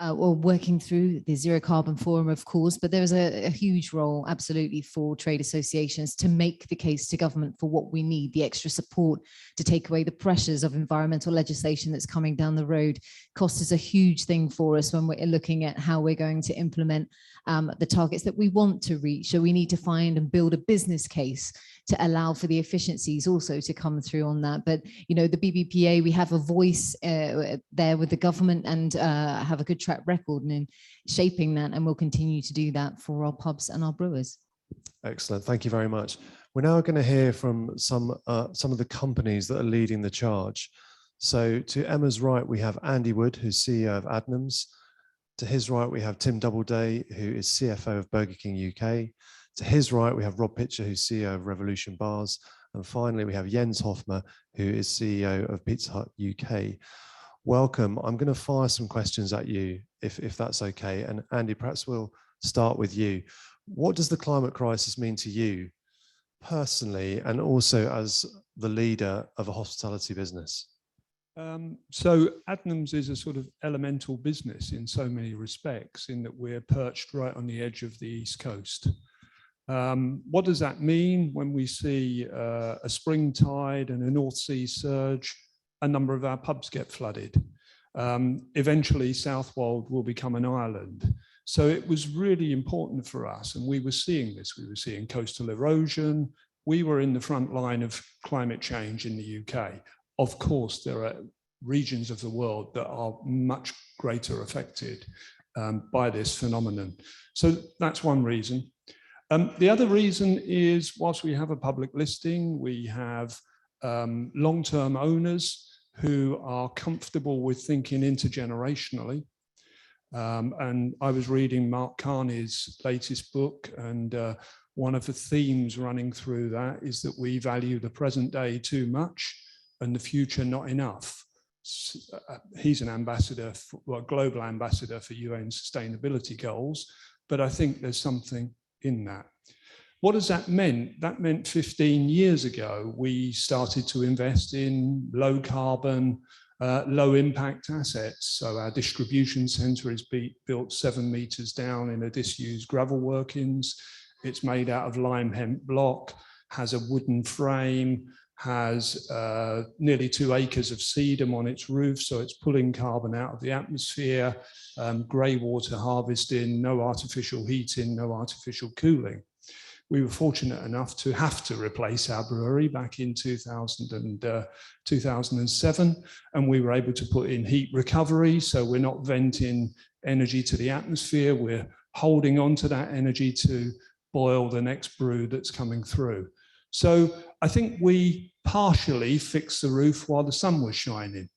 Well, working through the Zero Carbon Forum, of course, but there's a huge role, absolutely, for trade associations to make the case to government for what we need, the extra support to take away the pressures of environmental legislation that's coming down the road. Cost is a huge thing for us when we're looking at how we're going to implement the targets that we want to reach. So we need to find and build a business case to allow for the efficiencies also to come through on that. But, you know, the BBPA, we have a voice there with the government and have a good track record in shaping that, and we'll continue to do that for our pubs and our brewers. Excellent, thank you very much. We're now going to hear from some of the companies that are leading the charge. So to Emma's right, we have Andy Wood, who's CEO of Adnams. To his right, we have Tim Doubleday, who is CFO of Burger King UK. To his right, we have Rob Pitcher, who's CEO of Revolution Bars. And finally, we have Jens Hofmer, who is CEO of Pizza Hut UK. Welcome. I'm going to fire some questions at you, if that's okay. And Andy, perhaps we'll start with you. What does the climate crisis mean to you personally, and also as the leader of a hospitality business? So Adnams is a sort of elemental business in so many respects, in that we're perched right on the edge of the East Coast. What does that mean when we see a spring tide and a North Sea surge? A number of our pubs get flooded. Eventually, Southwold will become an island. So it was really important for us, and we were seeing this. We were seeing coastal erosion. We were in the front line of climate change in the UK. Of course, there are regions of the world that are much greater affected by this phenomenon. So that's one reason. The other reason is, whilst we have a public listing, we have long-term owners who are comfortable with thinking intergenerationally. And I was reading Mark Carney's latest book, and one of the themes running through that is that we value the present day too much and the future not enough. He's an ambassador, well, global ambassador for UN sustainability goals, but I think there's something in that. What does that mean? That meant 15 years ago, we started to invest in low carbon, low impact assets. So our distribution center is built 7 meters down in a disused gravel workings. It's made out of lime hemp block, has a wooden frame, has nearly 2 acres of sedum on its roof, so it's pulling carbon out of the atmosphere, grey water harvesting, no artificial heating, no artificial cooling. We were fortunate enough to have to replace our brewery back in 2007, and we were able to put in heat recovery, so we're not venting energy to the atmosphere. We're holding on to that energy to boil the next brew that's coming through. So I think we partially fixed the roof while the sun was shining.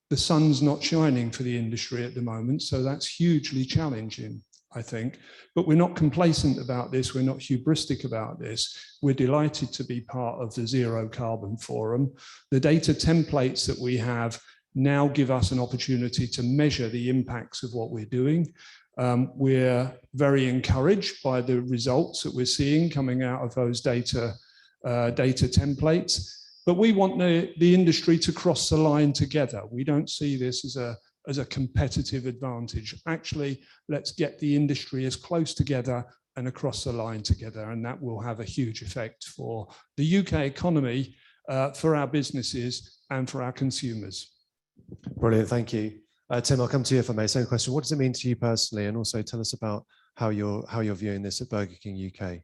The sun's not shining for the industry at the moment, so that's hugely challenging, I think. But we're not complacent about this. We're not hubristic about this. We're delighted to be part of the Zero Carbon Forum. The data templates that we have now give us an opportunity to measure the impacts of what we're doing. We're very encouraged by the results that we're seeing coming out of those data templates. But we want the industry to cross the line together. We don't see this as a competitive advantage. Actually, let's get the industry as close together and across the line together, and that will have a huge effect for the UK economy, for our businesses and for our consumers. Brilliant, thank you. Tim, I'll come to you if I may. Same question. What does it mean to you personally? And also tell us about how you're viewing this at Burger King UK.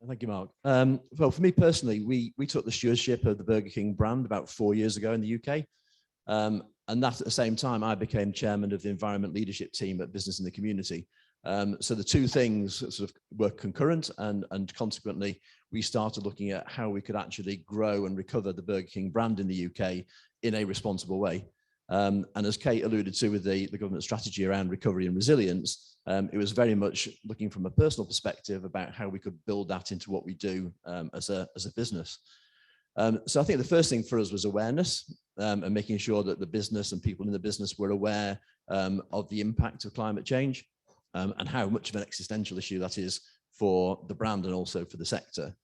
Thank you, Mark. Well, for me personally, we took the stewardship of the Burger King brand about 4 years ago in the UK. And that at the same time, I became chairman of the environment leadership team at Business in the Community. So the two things sort of were concurrent, and consequently, we started looking at how we could actually grow and recover the Burger King brand in the UK in a responsible way. And as Kate alluded to with the government strategy around recovery and resilience, it was very much looking from a personal perspective about how we could build that into what we do as a business. So I think the first thing for us was awareness, and making sure that the business and people in the business were aware of the impact of climate change, and how much of an existential issue that is for the brand and also for the sector.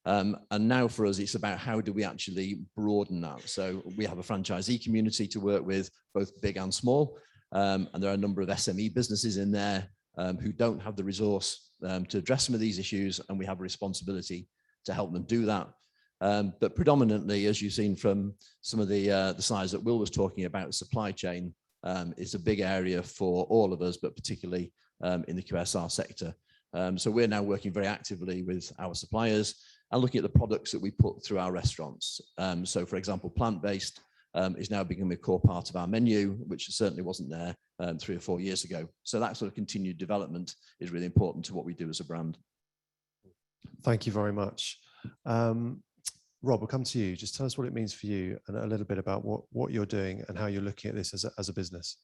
And now for us, it's about how do we actually broaden that. So we have a franchisee community to work with, both big and small. And there are a number of SME businesses in there who don't have the resource to address some of these issues, and we have a responsibility to help them do that. But predominantly, as you've seen from some of the slides that Will was talking about, supply chain is a big area for all of us, but particularly in the QSR sector. So we're now working very actively with our suppliers and looking at the products that we put through our restaurants. So for example, plant-based is now becoming a core part of our menu, which certainly wasn't there 3 or 4 years ago. So that sort of continued development is really important to what we do as a brand. Thank you very much. Rob, we'll come to you. Just tell us what it means for you and a little bit about what you're doing and how you're looking at this as a business.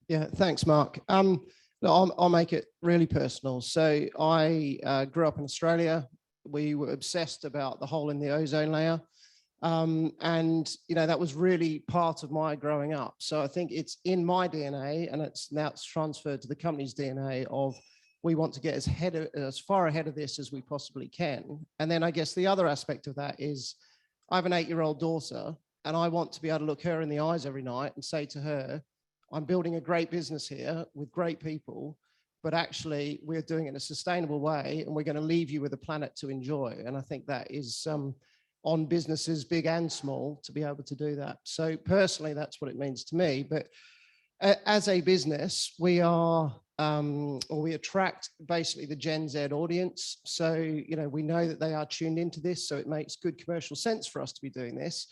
Yeah, thanks, Mark. I'll make it really personal. So I grew up in Australia. We were obsessed about the hole in the ozone layer. And, you know, that was really part of my growing up. So I think it's in my DNA, and it's transferred to the company's DNA of we want to get as far ahead of this as we possibly can. And then I guess the other aspect of that is I have an 8-year-old daughter, and I want to be able to look her in the eyes every night and say to her, I'm building a great business here with great people, but actually we're doing it in a sustainable way, and we're going to leave you with a planet to enjoy. And I think that is on businesses big and small to be able to do that. So personally, that's what it means to me. But as a business, we are, or we attract basically the Gen Z audience. So, you know, we know that they are tuned into this, so it makes good commercial sense for us to be doing this.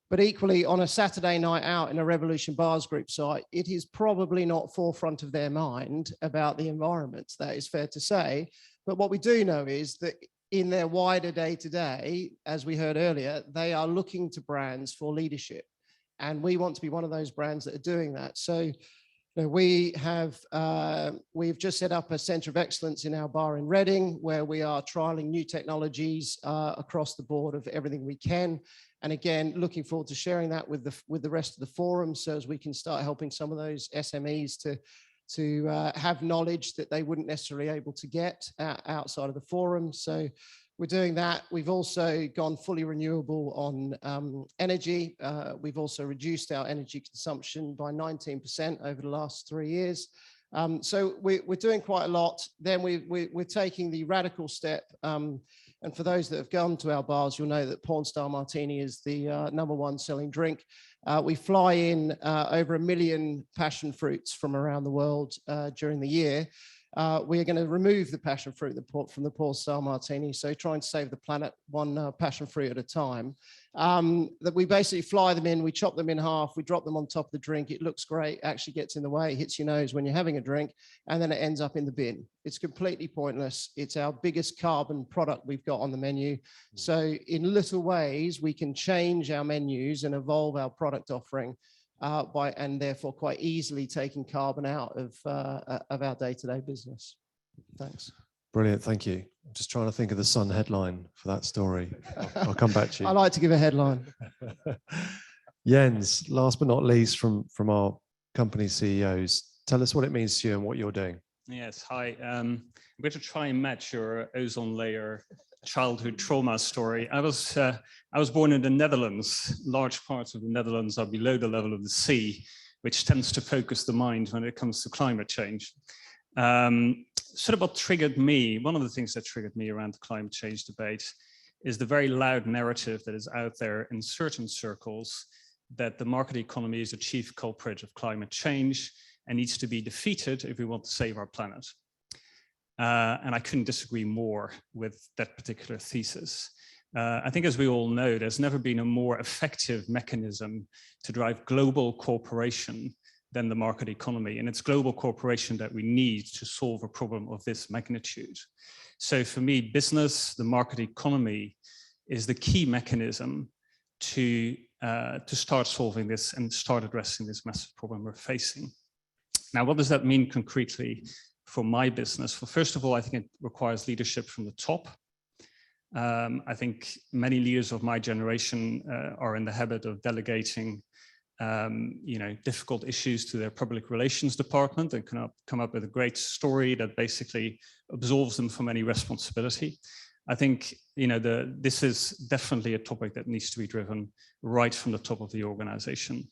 But equally, on a Saturday night out in a Revolution Bars Group site, it is probably not forefront of their mind about the environment. That is fair to say. But what we do know is that in their wider day-to-day, as we heard earlier, they are looking to brands for leadership. And we want to be one of those brands that are doing that. So you know, we've just set up a centre of excellence in our bar in Reading, where we are trialling new technologies across the board of everything we can. And again, looking forward to sharing that with the rest of the forum, so as we can start helping some of those SMEs to have knowledge that they wouldn't necessarily able to get outside of the forum. So we're doing that. We've also gone fully renewable on energy. We've also reduced our energy consumption by 19% over the last 3 years. So we're doing quite a lot. Then we're taking the radical step. And for those that have gone to our bars, you'll know that Pornstar Martini is the #1 selling drink. We fly in over 1 million passion fruits from around the world during the year. We are going to remove the passion fruit from the Paul style martini. So try and save the planet one passion fruit at a time. That we basically fly them in, we chop them in half, we drop them on top of the drink. It looks great, actually gets in the way, hits your nose when you're having a drink, and then it ends up in the bin. It's completely pointless. It's our biggest carbon product we've got on the menu. So in little ways, we can change our menus and evolve our product offering and therefore quite easily taking carbon out of our day-to-day business. Thanks. Brilliant, thank you. I'm just trying to think of the Sun headline for that story. I'll come back to you. I like to give a headline. Jens, last but not least from our company CEOs, tell us what it means to you and what you're doing. Yes, hi. I'm going to try and match your ozone layer childhood trauma story. I was born in the Netherlands. Large parts of the Netherlands are below the level of the sea, which tends to focus the mind when it comes to climate change. Sort of what triggered me, one of the things that triggered me around the climate change debate is the very loud narrative that is out there in certain circles that the market economy is a chief culprit of climate change and needs to be defeated if we want to save our planet. And I couldn't disagree more with that particular thesis. I think, as we all know, there's never been a more effective mechanism to drive global cooperation than the market economy. And it's global cooperation that we need to solve a problem of this magnitude. So for me, business, the market economy is the key mechanism to start solving this and start addressing this massive problem we're facing. Now, what does that mean concretely for my business? Well, first of all, I think it requires leadership from the top. I think many leaders of my generation are in the habit of delegating difficult issues to their public relations department and can come up with a great story that basically absolves them from any responsibility. I think this is definitely a topic that needs to be driven right from the top of the organization.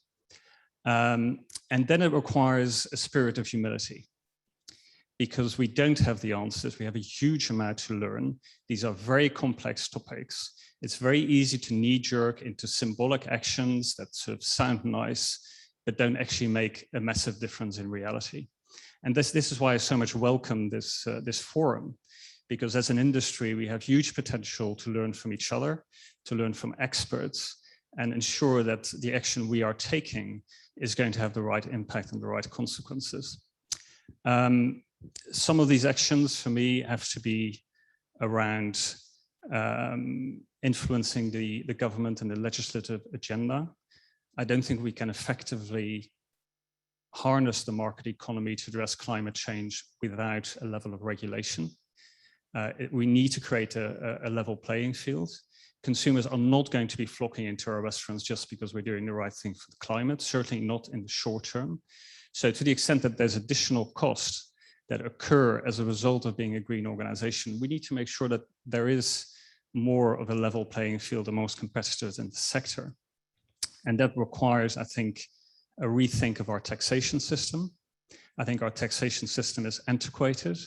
And then it requires a spirit of humility, because we don't have the answers. We have a huge amount to learn. These are very complex topics. It's very easy to knee-jerk into symbolic actions that sort of sound nice, but don't actually make a massive difference in reality. And this is why I so much welcome this forum, because as an industry, we have huge potential to learn from each other, to learn from experts, and ensure that the action we are taking is going to have the right impact and the right consequences. Some of these actions for me have to be around influencing the government and the legislative agenda. I don't think we can effectively harness the market economy to address climate change without a level of regulation. We need to create a level playing field. Consumers are not going to be flocking into our restaurants just because we're doing the right thing for the climate, certainly not in the short term. So to the extent that there's additional costs that occur as a result of being a green organization, we need to make sure that there is more of a level playing field amongst competitors in the sector. And that requires, I think, a rethink of our taxation system. I think our taxation system is antiquated.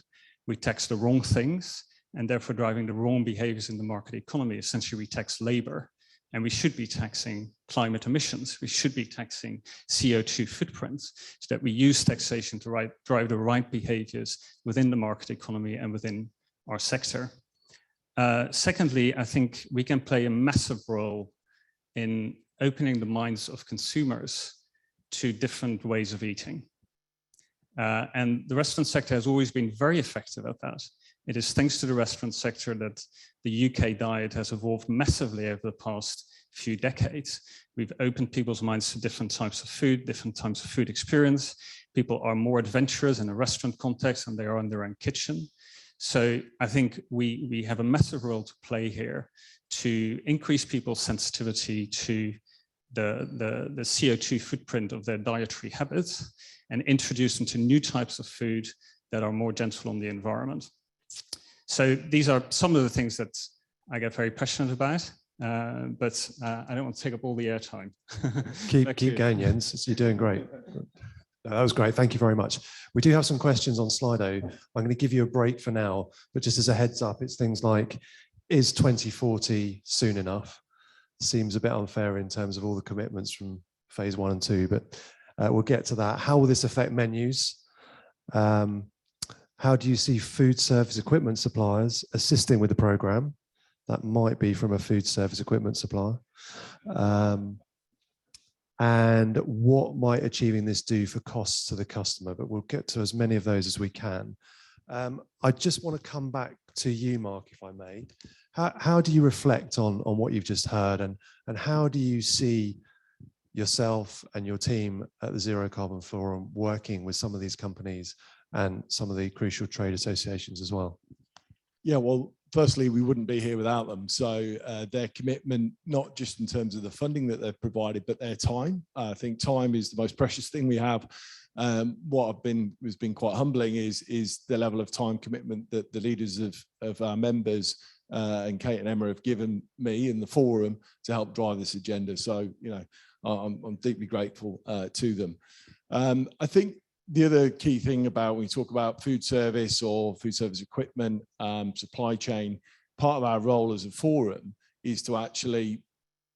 We tax the wrong things and therefore driving the wrong behaviors in the market economy. Essentially, we tax labor, and we should be taxing climate emissions. We should be taxing CO2 footprints, so that we use taxation to drive the right behaviors within the market economy and within our sector. Secondly, I think we can play a massive role in opening the minds of consumers to different ways of eating. And the restaurant sector has always been very effective at that. It is thanks to the restaurant sector that the UK diet has evolved massively over the past few decades. We've opened people's minds to different types of food, different types of food experience. People are more adventurous in a restaurant context than they are in their own kitchen. So I think we have a massive role to play here to increase people's sensitivity to the CO2 footprint of their dietary habits and introduce them to new types of food that are more gentle on the environment. So these are some of the things that I get very passionate about, but I don't want to take up all the airtime. Keep going, Jens. You're doing great. No, that was great. Thank you very much. We do have some questions on Slido. I'm going to give you a break for now, but just as a heads up, it's things like, is 2040 soon enough? Seems a bit unfair in terms of all the commitments from phase 1 and 2, but we'll get to that. How will this affect menus? How do you see food service equipment suppliers assisting with the program? That might be from a food service equipment supplier. And what might achieving this do for costs to the customer? But we'll get to as many of those as we can. I just want to come back to you, Mark, if I may. How do you reflect on what you've just heard, and how do you see yourself and your team at the Zero Carbon Forum working with some of these companies and some of the crucial trade associations as well? Yeah, well, firstly, we wouldn't be here without them. So their commitment, not just in terms of the funding that they've provided, but their time. I think time is the most precious thing we have. What has been quite humbling is the level of time commitment that the leaders of our members and Kate and Emma have given me and the forum to help drive this agenda. So, you know, I'm deeply grateful to them. I think the other key thing about when we talk about food service or food service equipment, supply chain, part of our role as a forum is to actually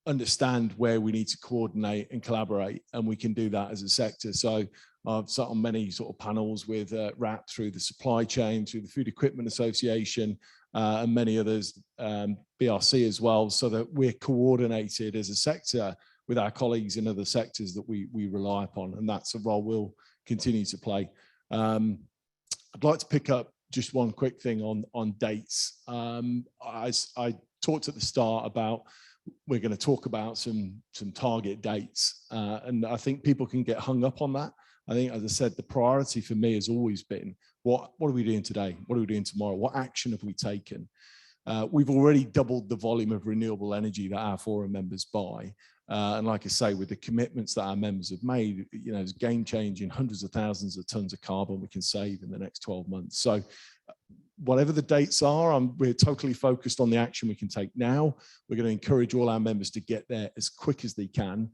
understand where we need to coordinate and collaborate, and we can do that as a sector. So I've sat on many sort of panels with WRAP through the supply chain, through the Food Equipment Association, and many others, BRC as well, so that we're coordinated as a sector with our colleagues in other sectors that we rely upon, and that's a role we'll continue to play. I'd like to pick up just one quick thing on dates. I talked at the start about we're going to talk about some target dates, and I think people can get hung up on that. I think, as I said, the priority for me has always been what are we doing today? What are we doing tomorrow? What action have we taken? We've already doubled the volume of renewable energy that our forum members buy. And like I say, with the commitments that our members have made, you know, it's game changing, hundreds of thousands of tons of carbon we can save in the next 12 months. So whatever the dates are, we're totally focused on the action we can take now. We're going to encourage all our members to get there as quick as they can.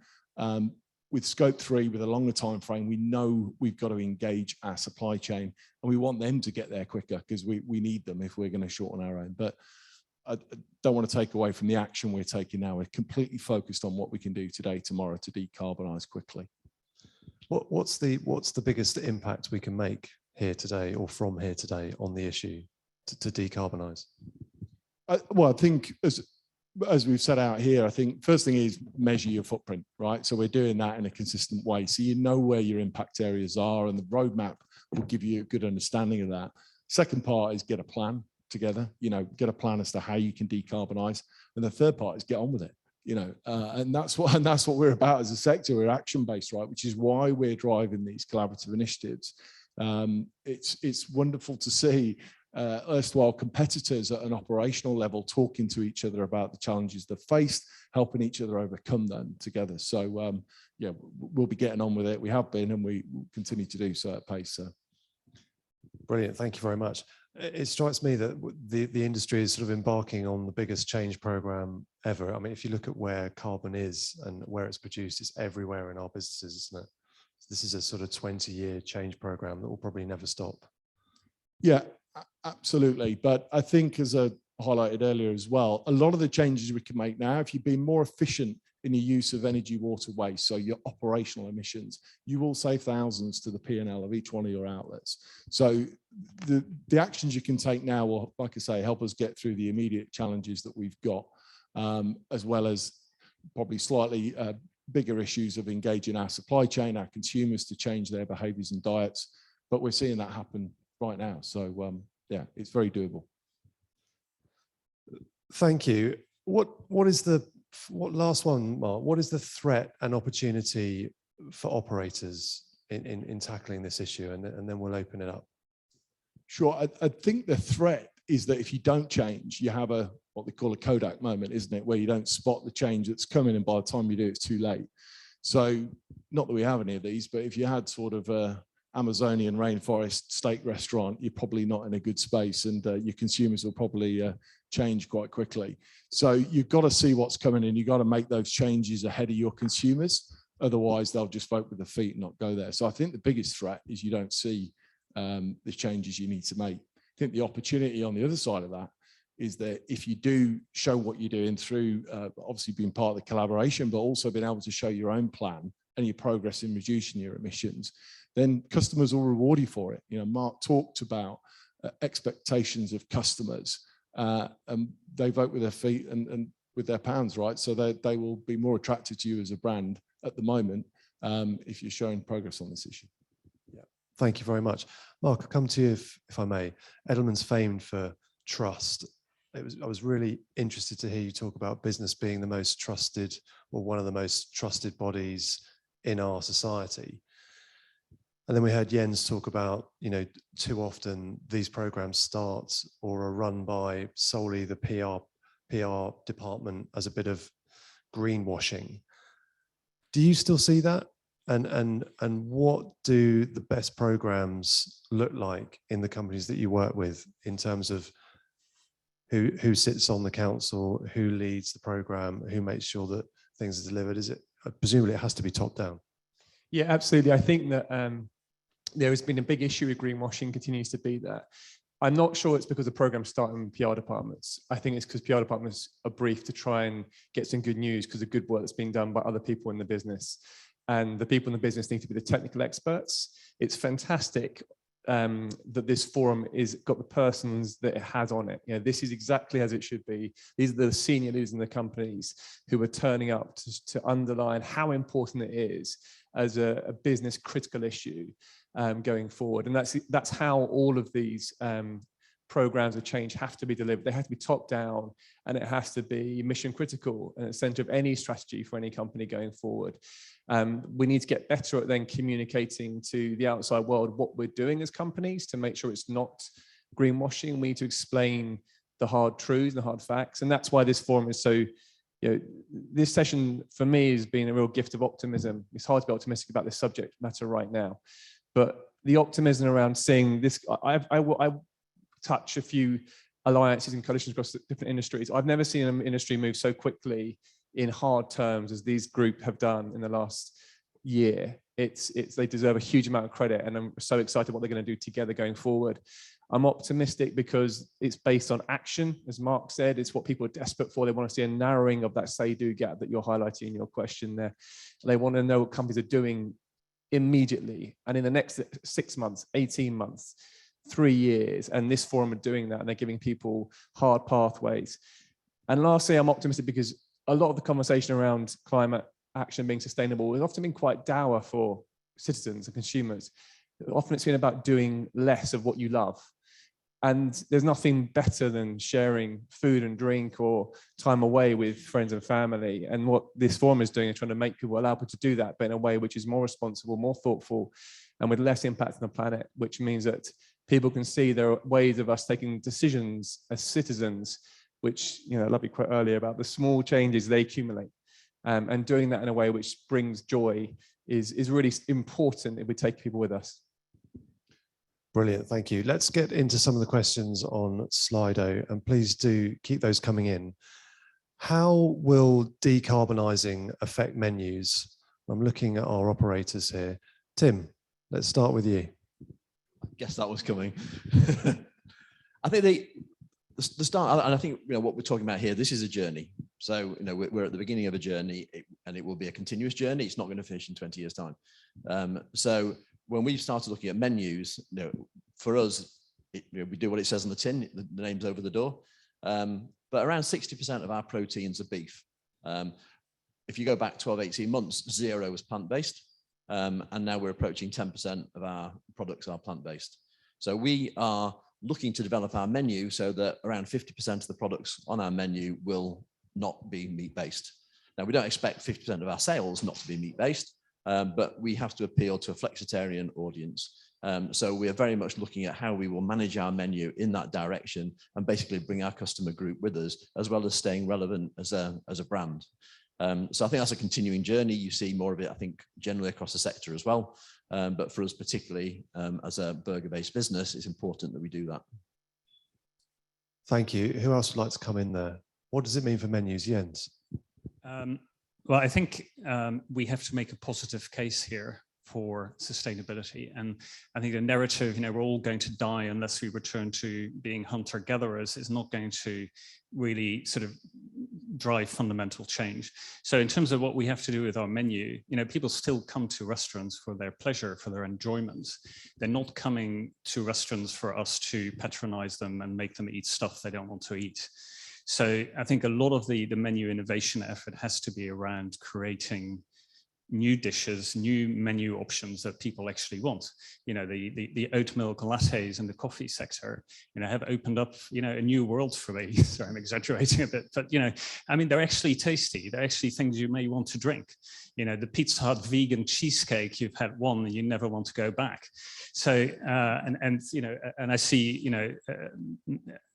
With Scope 3, with a longer time frame, we know we've got to engage our supply chain, and we want them to get there quicker because we need them if we're going to shorten our own. But I don't want to take away from the action we're taking now. We're completely focused on what we can do today, tomorrow to decarbonise quickly. What's the biggest impact we can make here today or from here today on the issue to decarbonise? Well, I think as we've set out here, I think first thing is measure your footprint, right? So we're doing that in a consistent way. So you know where your impact areas are, and the roadmap will give you a good understanding of that. Second part is get a plan together, you know, get a plan as to how you can decarbonize. And the third part is get on with it, you know, and that's what we're about as a sector. We're action-based, right? Which is why we're driving these collaborative initiatives. It's wonderful to see erstwhile competitors at an operational level talking to each other about the challenges they've faced, helping each other overcome them together. So yeah, we'll be getting on with it. We have been, and we will continue to do so at pace. So. Brilliant, thank you very much. It strikes me that the industry is sort of embarking on the biggest change program ever. I mean, if you look at where carbon is and where it's produced, it's everywhere in our businesses, isn't it? This is a sort of 20-year change program that will probably never stop. Yeah, absolutely. But I think, as I highlighted earlier as well, a lot of the changes we can make now, if you've been more efficient in your use of energy, water, waste, so your operational emissions, you will save thousands to the P&L of each one of your outlets. So the actions you can take now will, like I say, help us get through the immediate challenges that we've got, as well as probably slightly bigger issues of engaging our supply chain, our consumers to change their behaviours and diets. But we're seeing that happen right now. So yeah, it's very doable. Thank you. What last one, Mark? What is the threat and opportunity for operators in tackling this issue? And then we'll open it up. Sure. I think the threat is that if you don't change, you have what they call a Kodak moment, isn't it? Where you don't spot the change that's coming, and by the time you do, it's too late. So not that we have any of these, but if you had sort of a Amazonian rainforest steak restaurant, you're probably not in a good space, and your consumers will probably change quite quickly. So you've got to see what's coming, and you've got to make those changes ahead of your consumers. Otherwise, they'll just vote with their feet and not go there. So I think the biggest threat is you don't see the changes you need to make. I think the opportunity on the other side of that is that if you do show what you're doing through obviously being part of the collaboration, but also being able to show your own plan any progress in reducing your emissions, then customers will reward you for it. You know, Mark talked about expectations of customers, and they vote with their feet and with their pounds, right? So they will be more attracted to you as a brand at the moment if you're showing progress on this issue. Yeah, thank you very much. Mark, I'll come to you if I may. Edelman's famed for trust. I was really interested to hear you talk about business being the most trusted, or one of the most trusted bodies in our society. And then we heard Jens talk about, you know, too often these programs start or are run by solely the PR department as a bit of greenwashing. Do you still see that? And what do the best programs look like in the companies that you work with in terms of who sits on the council, who leads the program, who makes sure that things are delivered? Is it, presumably it has to be top down? Yeah, absolutely. I think that there has been a big issue with greenwashing, continues to be that. I'm not sure it's because the programs start in PR departments. I think it's because PR departments are briefed to try and get some good news because of good work that's being done by other people in the business. And the people in the business need to be the technical experts. It's fantastic that this forum is got the persons that it has on it. You know, this is exactly as it should be. These are the senior leaders in the companies who are turning up to underline how important it is as a business critical issue going forward. And that's how all of these programs of change have to be delivered. They have to be top down, and it has to be mission critical and at the center of any strategy for any company going forward. We need to get better at then communicating to the outside world what we're doing as companies to make sure it's not greenwashing. We need to explain the hard truths and the hard facts. And that's why this forum is so, you know, this session for me has been a real gift of optimism. It's hard to be optimistic about this subject matter right now, but the optimism around seeing this, I touch a few alliances and coalitions across different industries. I've never seen an industry move so quickly in hard terms as these group have done in the last year. They deserve a huge amount of credit, and I'm so excited what they're going to do together going forward. I'm optimistic because it's based on action, as Mark said. It's what people are desperate for. They want to see a narrowing of that say-do gap that you're highlighting in your question there. They want to know what companies are doing immediately and in the next 6 months, 18 months, 3 years, and this forum are doing that, and they're giving people hard pathways. And lastly, I'm optimistic because a lot of the conversation around climate action being sustainable has often been quite dour for citizens and consumers. Often it's been about doing less of what you love. And there's nothing better than sharing food and drink or time away with friends and family. And what this forum is doing is trying to make people, allow people to do that, but in a way which is more responsible, more thoughtful, and with less impact on the planet, which means that people can see there are ways of us taking decisions as citizens, which, you know, lovely quote earlier about the small changes they accumulate, and doing that in a way which brings joy is really important if we take people with us. Brilliant, thank you. Let's get into some of the questions on Slido, and please do keep those coming in. How will decarbonising affect menus? I'm looking at our operators here. Tim, let's start with you. I guess that was coming. I think the start, and I think, you know, what we're talking about here, this is a journey. So, you know, we're at the beginning of a journey, and it will be a continuous journey. It's not going to finish in 20 years' time. So when we started looking at menus, you know, for us, you know, we do what it says on the tin, the name's over the door. But around 60% of our proteins are beef. If you go back 12, 18 months, 0 was plant-based. And now we're approaching 10% of our products are plant-based. So we are looking to develop our menu so that around 50% of the products on our menu will not be meat-based. Now, we don't expect 50% of our sales not to be meat-based, but we have to appeal to a flexitarian audience. So we are very much looking at how we will manage our menu in that direction and basically bring our customer group with us, as well as staying relevant as a brand. So I think that's a continuing journey. You see more of it, I think, generally across the sector as well. But for us particularly, as a burger-based business, it's important that we do that. Thank you. Who else would like to come in there? What does it mean for menus, Jens? Well, I think we have to make a positive case here for sustainability. And I think the narrative, you know, we're all going to die unless we return to being hunter-gatherers, is not going to really sort of drive fundamental change. So in terms of what we have to do with our menu, people still come to restaurants for their pleasure, for their enjoyment. They're not coming to restaurants for us to patronize them and make them eat stuff they don't want to eat. So I think a lot of the menu innovation effort has to be around creating new dishes, new menu options that people actually want. The oat milk lattes in the coffee sector, have opened up, a new world for me. Sorry, I'm exaggerating a bit, but they're actually tasty. They're actually things you may want to drink. The Pizza Hut vegan cheesecake, you've had one and you never want to go back. So, and I see,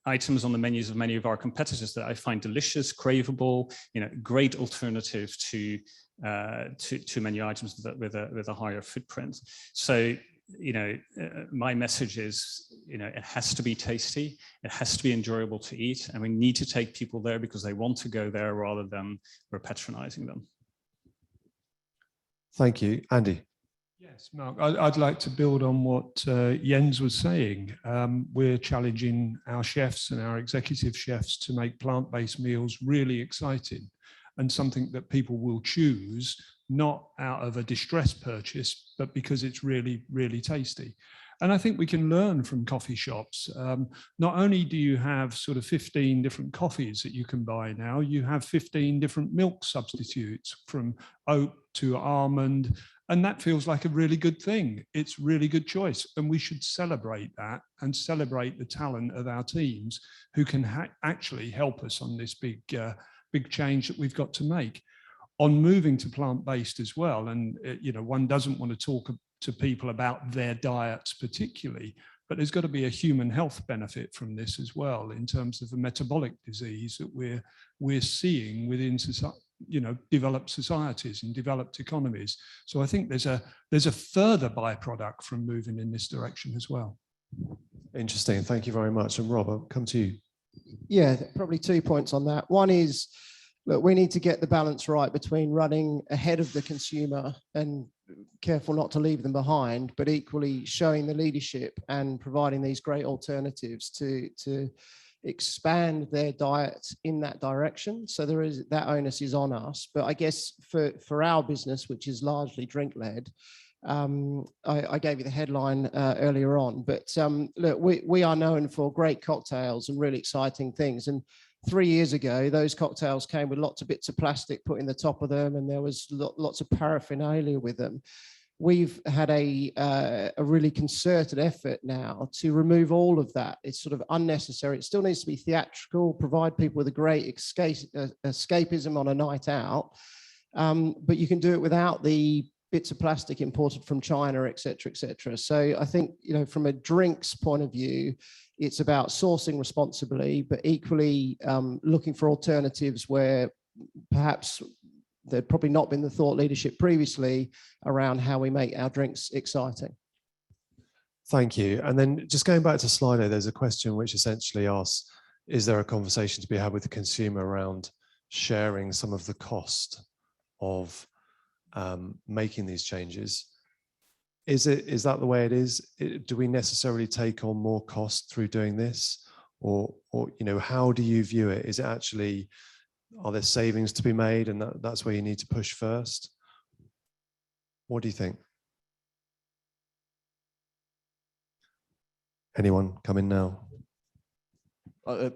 items on the menus of many of our competitors that I find delicious, craveable, great alternative to menu items with a higher footprint. So, my message is, it has to be tasty, it has to be enjoyable to eat, and we need to take people there because they want to go there rather than we're patronizing them. Thank you. Andy. Yes, Mark, I'd like to build on what Jens was saying. We're challenging our chefs and our executive chefs to make plant-based meals really exciting and something that people will choose, not out of a distress purchase, but because it's really, really tasty. And I think we can learn from coffee shops. Not only do you have sort of 15 different coffees that you can buy now, you have 15 different milk substitutes from oat to almond, and that feels like a really good thing. It's really good choice. And we should celebrate that and celebrate the talent of our teams who can actually help us on this big change that we've got to make. On moving to plant-based as well, and one doesn't want to talk to people about their diets particularly, but there's got to be a human health benefit from this as well in terms of the metabolic disease that we're seeing within developed societies and developed economies. So I think there's a further byproduct from moving in this direction as well. Interesting. Thank you very much. And Rob, I'll come to you. Yeah, probably 2 points on that. One is, look, we need to get the balance right between running ahead of the consumer and careful not to leave them behind, but equally showing the leadership and providing these great alternatives to expand their diet in that direction. So that onus is on us. But I guess for our business, which is largely drink-led, I gave you the headline earlier on, but look, we are known for great cocktails and really exciting things. And 3 years ago, those cocktails came with lots of bits of plastic put in the top of them, and there was lots of paraphernalia with them. We've had a really concerted effort now to remove all of that. It's sort of unnecessary. It still needs to be theatrical, provide people with a great escapism on a night out, but you can do it without the bits of plastic imported from China, et cetera, et cetera. So I think, from a drinks point of view, it's about sourcing responsibly, but equally looking for alternatives where perhaps there'd probably not been the thought leadership previously around how we make our drinks exciting. Thank you. And then just going back to Slido, there's a question which essentially asks, is there a conversation to be had with the consumer around sharing some of the cost of making these changes? Is that the way it is? Do we necessarily take on more cost through doing this? Or how do you view it? Is it actually, are there savings to be made and that's where you need to push first? What do you think? Anyone come in now?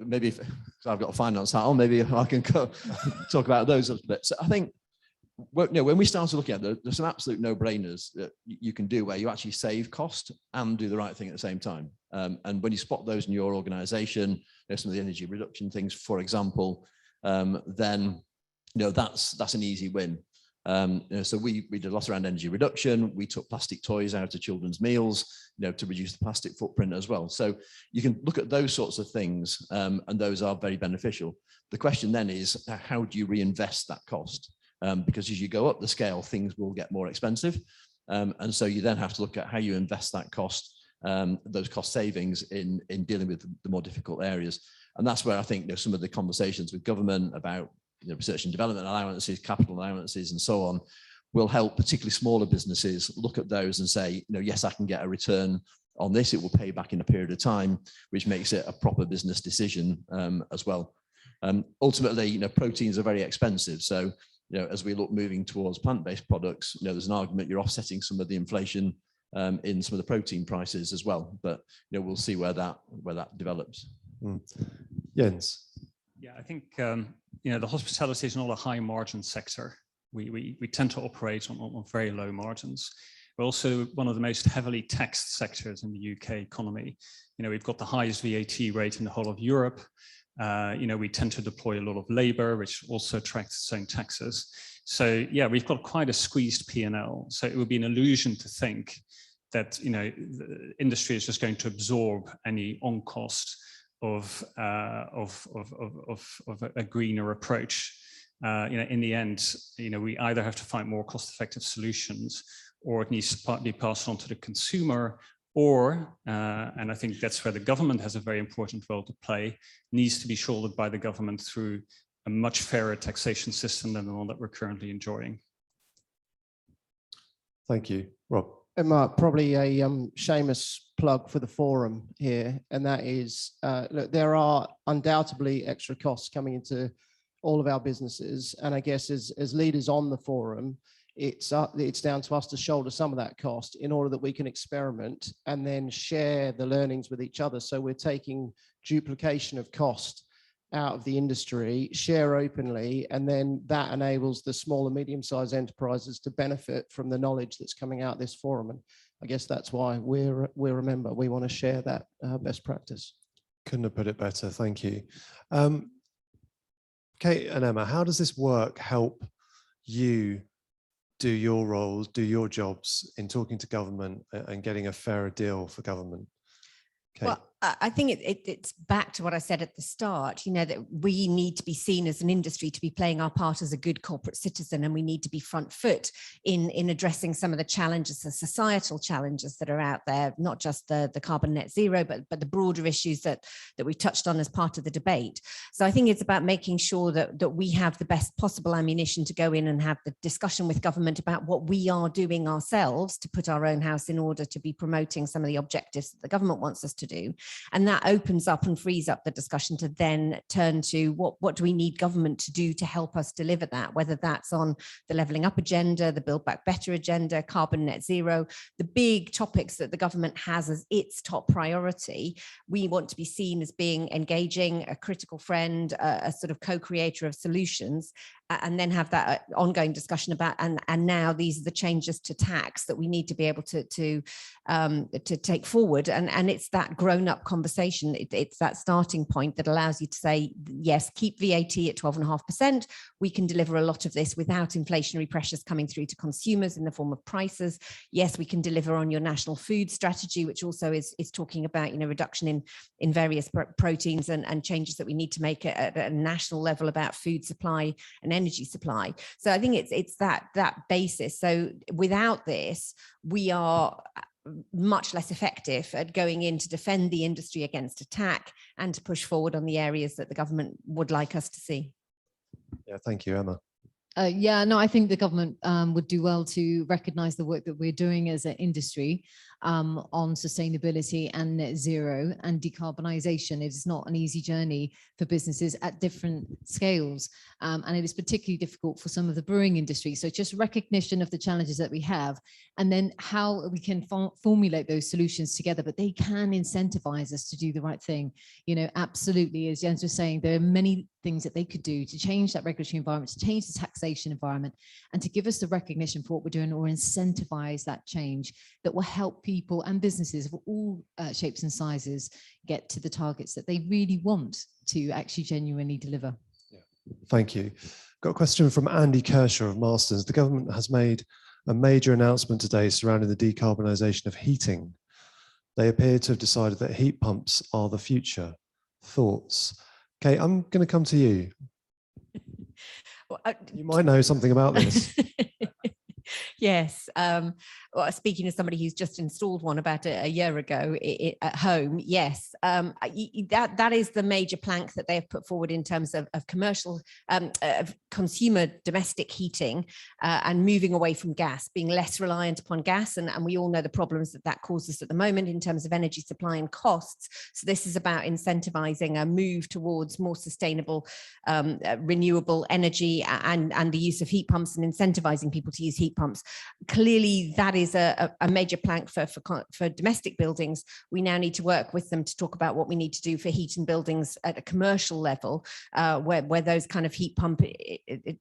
Maybe so I've got a finance hat on, maybe I can talk about those a little bit. So I think, when we started looking at it, there's some absolute no-brainers that you can do where you actually save cost and do the right thing at the same time. And when you spot those in your organization, some of the energy reduction things, for example, then that's an easy win. So we did a lot around energy reduction. We took plastic toys out of children's meals, to reduce the plastic footprint as well. So you can look at those sorts of things, and those are very beneficial. The question then is, how do you reinvest that cost? Because as you go up the scale, things will get more expensive. And so you then have to look at how you invest that cost, those cost savings in dealing with the more difficult areas. And that's where I think some of the conversations with government about research and development allowances, capital allowances, and so on, will help particularly smaller businesses look at those and say, yes, I can get a return on this. It will pay back in a period of time, which makes it a proper business decision as well. Ultimately, proteins are very expensive. So, as we look moving towards plant-based products, there's an argument you're offsetting some of the inflation in some of the protein prices as well. But we'll see where that develops. Jens. Yeah, I think the hospitality is not a high margin sector. We tend to operate on very low margins. We're also one of the most heavily taxed sectors in the UK economy. We've got the highest VAT rate in the whole of Europe. We tend to deploy a lot of labor, which also attracts its own taxes. So yeah, we've got quite a squeezed P&L. So it would be an illusion to think that the industry is just going to absorb any on cost of a greener approach. In the end, we either have to find more cost-effective solutions, or it needs to be passed on to the consumer, or, and I think that's where the government has a very important role to play, needs to be shouldered by the government through a much fairer taxation system than the one that we're currently enjoying. Thank you. Rob. And Mark, probably a shameless plug for the forum here, and that is, look, there are undoubtedly extra costs coming into all of our businesses, and I guess as leaders on the forum, it's down to us to shoulder some of that cost in order that we can experiment and then share the learnings with each other. So we're taking duplication of cost out of the industry, share openly, and then that enables the small and medium-sized enterprises to benefit from the knowledge that's coming out of this forum. And I guess that's why we're a member. We want to share that best practice. Couldn't have put it better. Thank you. Kate and Emma, how does this work help you do your roles, do your jobs in talking to government and getting a fairer deal for government? Kate. Well, I think it's back to what I said at the start, that we need to be seen as an industry to be playing our part as a good corporate citizen, and we need to be front foot in addressing some of the challenges, the societal challenges that are out there, not just the carbon net zero, but the broader issues that we touched on as part of the debate. So I think it's about making sure that we have the best possible ammunition to go in and have the discussion with government about what we are doing ourselves to put our own house in order to be promoting some of the objectives that the government wants us to do. And that opens up and frees up the discussion to then turn to what do we need government to do to help us deliver that, whether that's on the levelling up agenda, the Build Back Better agenda, carbon net zero, the big topics that the government has as its top priority. We want to be seen as being engaging, a critical friend, a sort of co-creator of solutions, and then have that ongoing discussion about, and now these are the changes to tax that we need to be able to take forward. And it's that grown-up conversation. It's that starting point that allows you to say, yes, keep VAT at 12.5%. We can deliver a lot of this without inflationary pressures coming through to consumers in the form of prices. Yes, we can deliver on your national food strategy, which also is talking about, reduction in various proteins and changes that we need to make at a national level about food supply and energy supply. So I think it's that basis. So without this, we are much less effective at going in to defend the industry against attack and to push forward on the areas that the government would like us to see. Yeah, thank you, Emma. Yeah, no, I think the government would do well to recognise the work that we're doing as an industry on sustainability and net zero and decarbonisation. It is not an easy journey for businesses at different scales, and it is particularly difficult for some of the brewing industry. So just recognition of the challenges that we have, and then how we can formulate those solutions together, but they can incentivise us to do the right thing. Absolutely, as Jens was saying, there are many things that they could do to change that regulatory environment, to change the taxation environment, and to give us the recognition for what we're doing, or incentivize that change that will help people and businesses of all shapes and sizes get to the targets that they really want to actually genuinely deliver. Yeah. Thank you. Got a question from Andy Kershaw of Masters. The government has made a major announcement today surrounding the decarbonisation of heating. They appear to have decided that heat pumps are the future. Thoughts? Kate, I'm going to come to you. Well, you might know something about this. Yes. speaking as somebody who's just installed one about a year ago at home, yes, that is the major plank that they have put forward in terms of commercial, of consumer domestic heating, and moving away from gas, being less reliant upon gas. And we all know the problems that causes at the moment in terms of energy supply and costs. So this is about incentivizing a move towards more sustainable, renewable energy and the use of heat pumps, and incentivizing people to use heat pumps. Clearly, that is a major plank for domestic buildings. We now need to work with them to talk about what we need to do for heat in buildings at a commercial level, where those kind of heat pump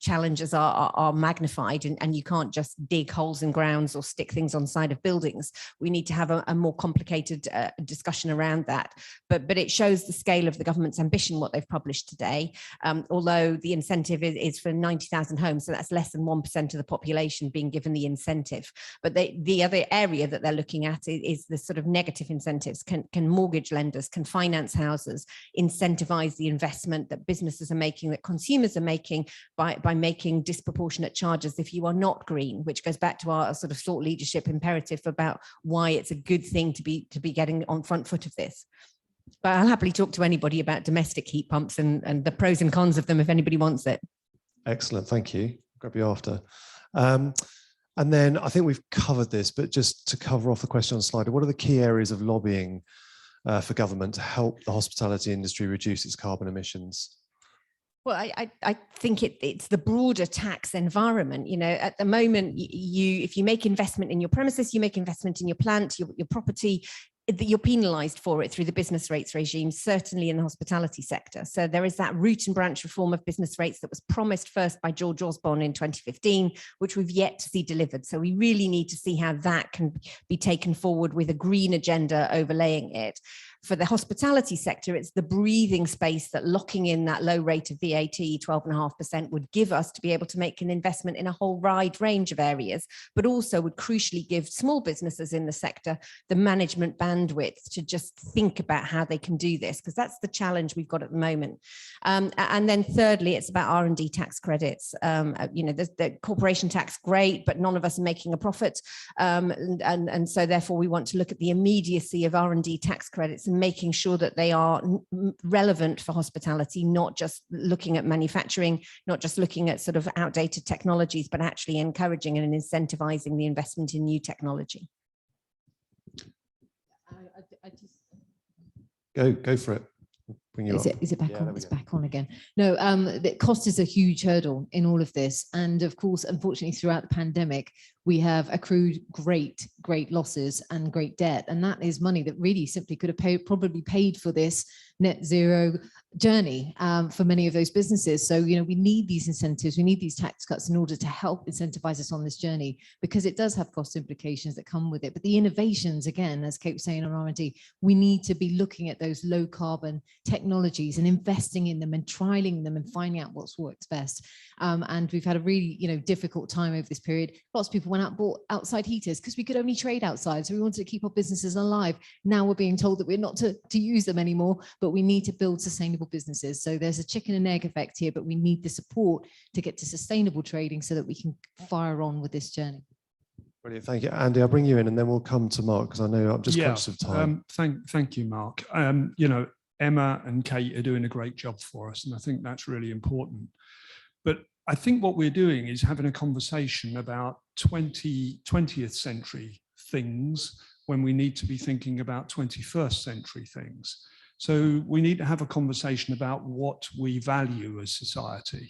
challenges are magnified, and you can't just dig holes in grounds or stick things on the side of buildings. We need to have a more complicated discussion around that. But it shows the scale of the government's ambition, what they've published today, although the incentive is for 90,000 homes, so that's less than 1% of the population being given the incentive. But the other area that they're looking at is the sort of negative incentives. Can mortgage lenders, can finance houses incentivize the investment that businesses are making, that consumers are making, by making disproportionate charges if you are not green, which goes back to our sort of thought leadership imperative about why it's a good thing to be getting on front foot of this. But I'll happily talk to anybody about domestic heat pumps and the pros and cons of them if anybody wants it. Excellent, thank you. Grab you after. And then I think we've covered this, but just to cover off the question on the slide, what are the key areas of lobbying for government to help the hospitality industry reduce its carbon emissions? Well, I think it's the broader tax environment. You know, at the moment, if you make investment in your premises, you make investment in your plant, your property, you're penalised for it through the business rates regime, certainly in the hospitality sector. So there is that root and branch reform of business rates that was promised first by George Osborne in 2015, which we've yet to see delivered. So we really need to see how that can be taken forward with a green agenda overlaying it. For the hospitality sector, it's the breathing space that locking in that low rate of VAT, 12.5%, would give us to be able to make an investment in a whole wide range of areas, but also would crucially give small businesses in the sector the management bandwidth to just think about how they can do this, because that's the challenge we've got at the moment. And then thirdly, it's about R&D tax credits. You know, the corporation tax, great, but none of us are making a profit. And so therefore we want to look at the immediacy of R&D tax credits and making sure that they are relevant for hospitality, not just looking at manufacturing, not just looking at sort of outdated technologies, but actually encouraging and incentivizing the investment in new technology. Go for it. Is it back on? It's back on again. No, the cost is a huge hurdle in all of this. And of course, unfortunately, throughout the pandemic, we have accrued great losses and great debt. And that is money that really simply could have probably paid for this net zero journey for many of those businesses. So, you know, we need these incentives, we need these tax cuts in order to help incentivize us on this journey, because it does have cost implications that come with it. But the innovations, again, as Kate was saying on R&D, we need to be looking at those low carbon technologies and investing in them and trialing them and finding out what works best. And we've had a really, you know, difficult time over this period. Lots of people went out and bought outside heaters because we could only trade outside. So we wanted to keep our businesses alive. Now we're being told that we're not to use them anymore, but we need to build sustainable businesses. So there's a chicken and egg effect here, but we need the support to get to sustainable trading so that we can fire on with this journey. Brilliant, thank you. Andy, I'll bring you in and then we'll come to Mark, because I know I'm just conscious of time. Thank you, Mark. You know, Emma and Kate are doing a great job for us, and I think that's really important. But I think what we're doing is having a conversation about 20th century things when we need to be thinking about 21st century things. So we need to have a conversation about what we value as society.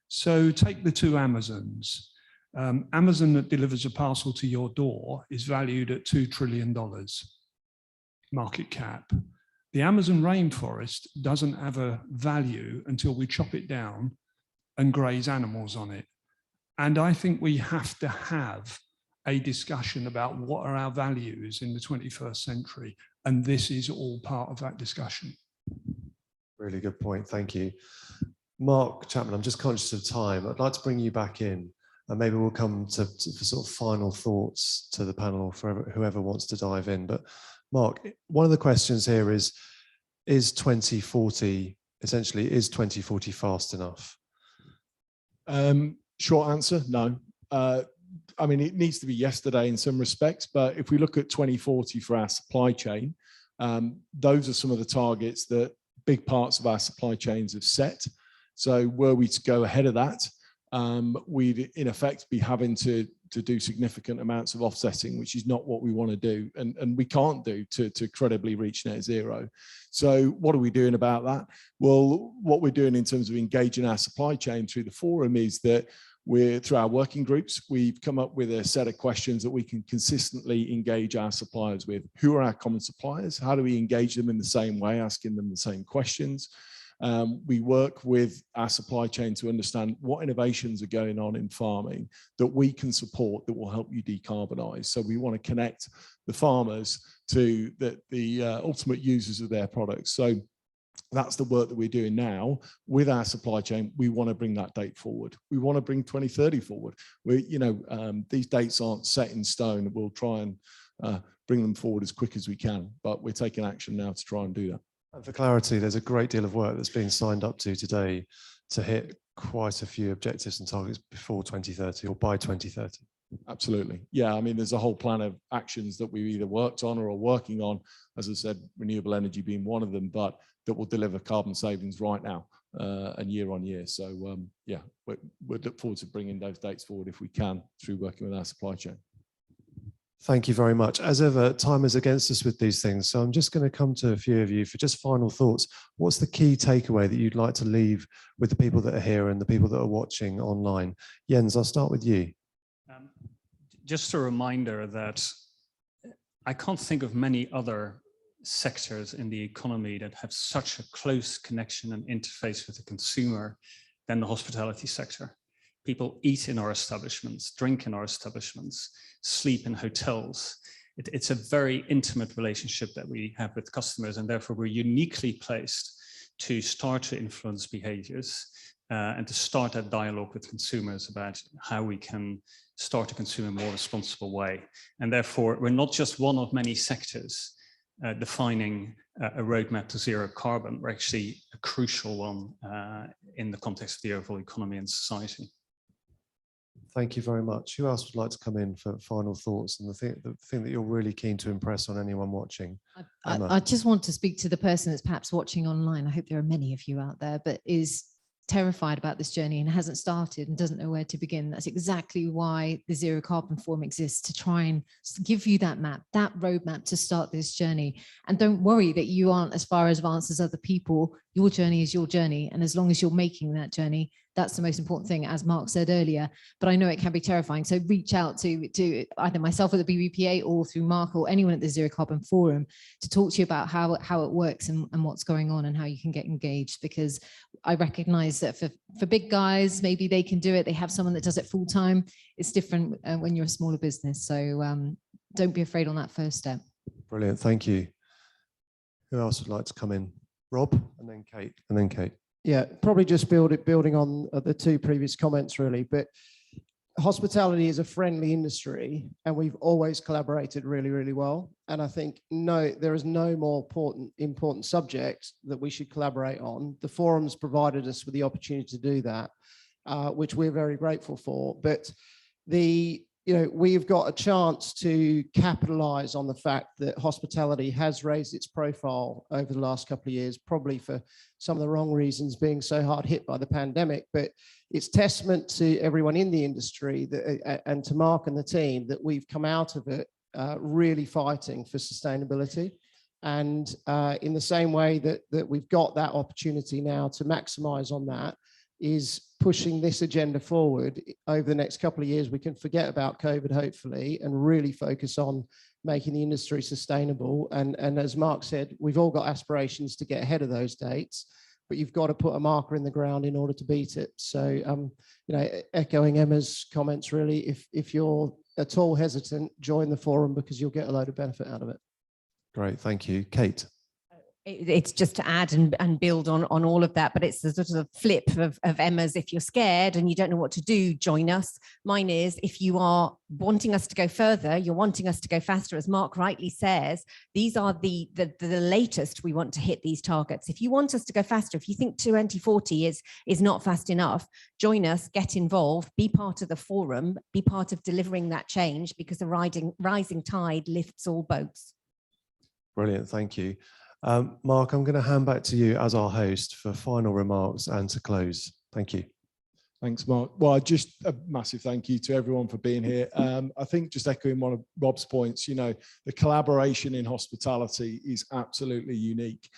So take the two Amazons. Amazon that delivers a parcel to your door is valued at $2 trillion market cap. The Amazon rainforest doesn't have a value until we chop it down and graze animals on it. And I think we have to have a discussion about what are our values in the 21st century. And this is all part of that discussion. Really good point, thank you. Mark Chapman, I'm just conscious of time. I'd like to bring you back in, and maybe we'll come to for sort of final thoughts to the panel, or for whoever wants to dive in. But Mark, one of the questions here is 2040, essentially, is 2040 fast enough? Short answer, no. I mean, it needs to be yesterday in some respects, but if we look at 2040 for our supply chain, those are some of the targets that big parts of our supply chains have set. So were we to go ahead of that, we'd in effect be having to do significant amounts of offsetting, which is not what we want to do, and we can't do to credibly reach net zero. So what are we doing about that? Well, what we're doing in terms of engaging our supply chain through the forum is that through our working groups, we've come up with a set of questions that we can consistently engage our suppliers with. Who are our common suppliers? How do we engage them in the same way, asking them the same questions? We work with our supply chain to understand what innovations are going on in farming that we can support that will help you decarbonize. So we want to connect the farmers to the ultimate users of their products. So that's the work that we're doing now with our supply chain. We want to bring that date forward. We want to bring 2030 forward. These dates aren't set in stone. We'll try and bring them forward as quick as we can, but we're taking action now to try and do that. And for clarity, there's a great deal of work that's being signed up to today to hit quite a few objectives and targets before 2030 or by 2030. Absolutely. Yeah, I mean, there's a whole plan of actions that we've either worked on or are working on, as I said, renewable energy being one of them, but that will deliver carbon savings right now and year on year. So yeah, we look forward to bringing those dates forward if we can through working with our supply chain. Thank you very much. As ever, time is against us with these things. So I'm just going to come to a few of you for just final thoughts. What's the key takeaway that you'd like to leave with the people that are here and the people that are watching online? Jens, I'll start with you. Just a reminder that I can't think of many other sectors in the economy that have such a close connection and interface with the consumer than the hospitality sector. People eat in our establishments, drink in our establishments, sleep in hotels. It's a very intimate relationship that we have with customers, and therefore we're uniquely placed to start to influence behaviors and to start that dialogue with consumers about how we can start to consume in a more responsible way. And therefore, we're not just one of many sectors defining a roadmap to zero carbon. We're actually a crucial one in the context of the overall economy and society. Thank you very much. Who else would like to come in for final thoughts and the thing that you're really keen to impress on anyone watching? I just want to speak to the person that's perhaps watching online. I hope there are many of you out there, but is terrified about this journey and hasn't started and doesn't know where to begin. That's exactly why the Zero Carbon Forum exists, to try and give you that map, that roadmap to start this journey. And don't worry that you aren't as far advanced as other people. Your journey is your journey. And as long as you're making that journey, that's the most important thing, as Mark said earlier, but I know it can be terrifying. So reach out to either myself at the BBPA or through Mark or anyone at the Zero Carbon Forum to talk to you about how it works and what's going on and how you can get engaged, because I recognize that for big guys, maybe they can do it. They have someone that does it full time. It's different when you're a smaller business. So don't be afraid on that first step. Brilliant. Thank you. Who else would like to come in? Rob, and then Kate, and then Kate. Yeah, probably just building on the two previous comments really, but hospitality is a friendly industry and we've always collaborated really, really well. And I think there is no more important subject that we should collaborate on. The forums provided us with the opportunity to do that, which we're very grateful for. But we've got a chance to capitalize on the fact that hospitality has raised its profile over the last couple of years, probably for some of the wrong reasons, being so hard hit by the pandemic. But it's testament to everyone in the industry and to Mark and the team that we've come out of it really fighting for sustainability. And in the same way that we've got that opportunity now to maximize on that, is pushing this agenda forward over the next couple of years. We can forget about COVID, hopefully, and really focus on making the industry sustainable. And as Mark said, we've all got aspirations to get ahead of those dates, but you've got to put a marker in the ground in order to beat it. So, echoing Emma's comments, really, if you're at all hesitant, join the forum because you'll get a load of benefit out of it. Great, thank you. Kate. It's just to add and build on all of that, but it's the sort of flip of Emma's. If you're scared and you don't know what to do, join us. Mine is, if you are wanting us to go further, you're wanting us to go faster, as Mark rightly says, these are the latest we want to hit these targets. If you want us to go faster, if you think 2040 is not fast enough, join us, get involved, be part of the forum, be part of delivering that change, because the rising tide lifts all boats. Brilliant, thank you. Mark, I'm going to hand back to you as our host for final remarks and to close. Thank you. Thanks, Mark. Well, just a massive thank you to everyone for being here. I think just echoing one of Rob's points, you know, the collaboration in hospitality is absolutely unique.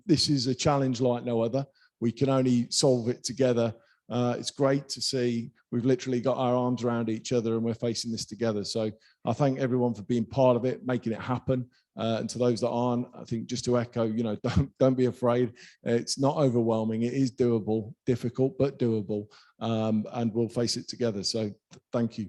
This is a challenge like no other. We can only solve it together. It's great to see we've literally got our arms around each other and we're facing this together. So I thank everyone for being part of it, making it happen. And to those that aren't, I think just to echo, you know, don't be afraid. It's not overwhelming. It is doable, difficult, but doable. And we'll face it together. So thank you.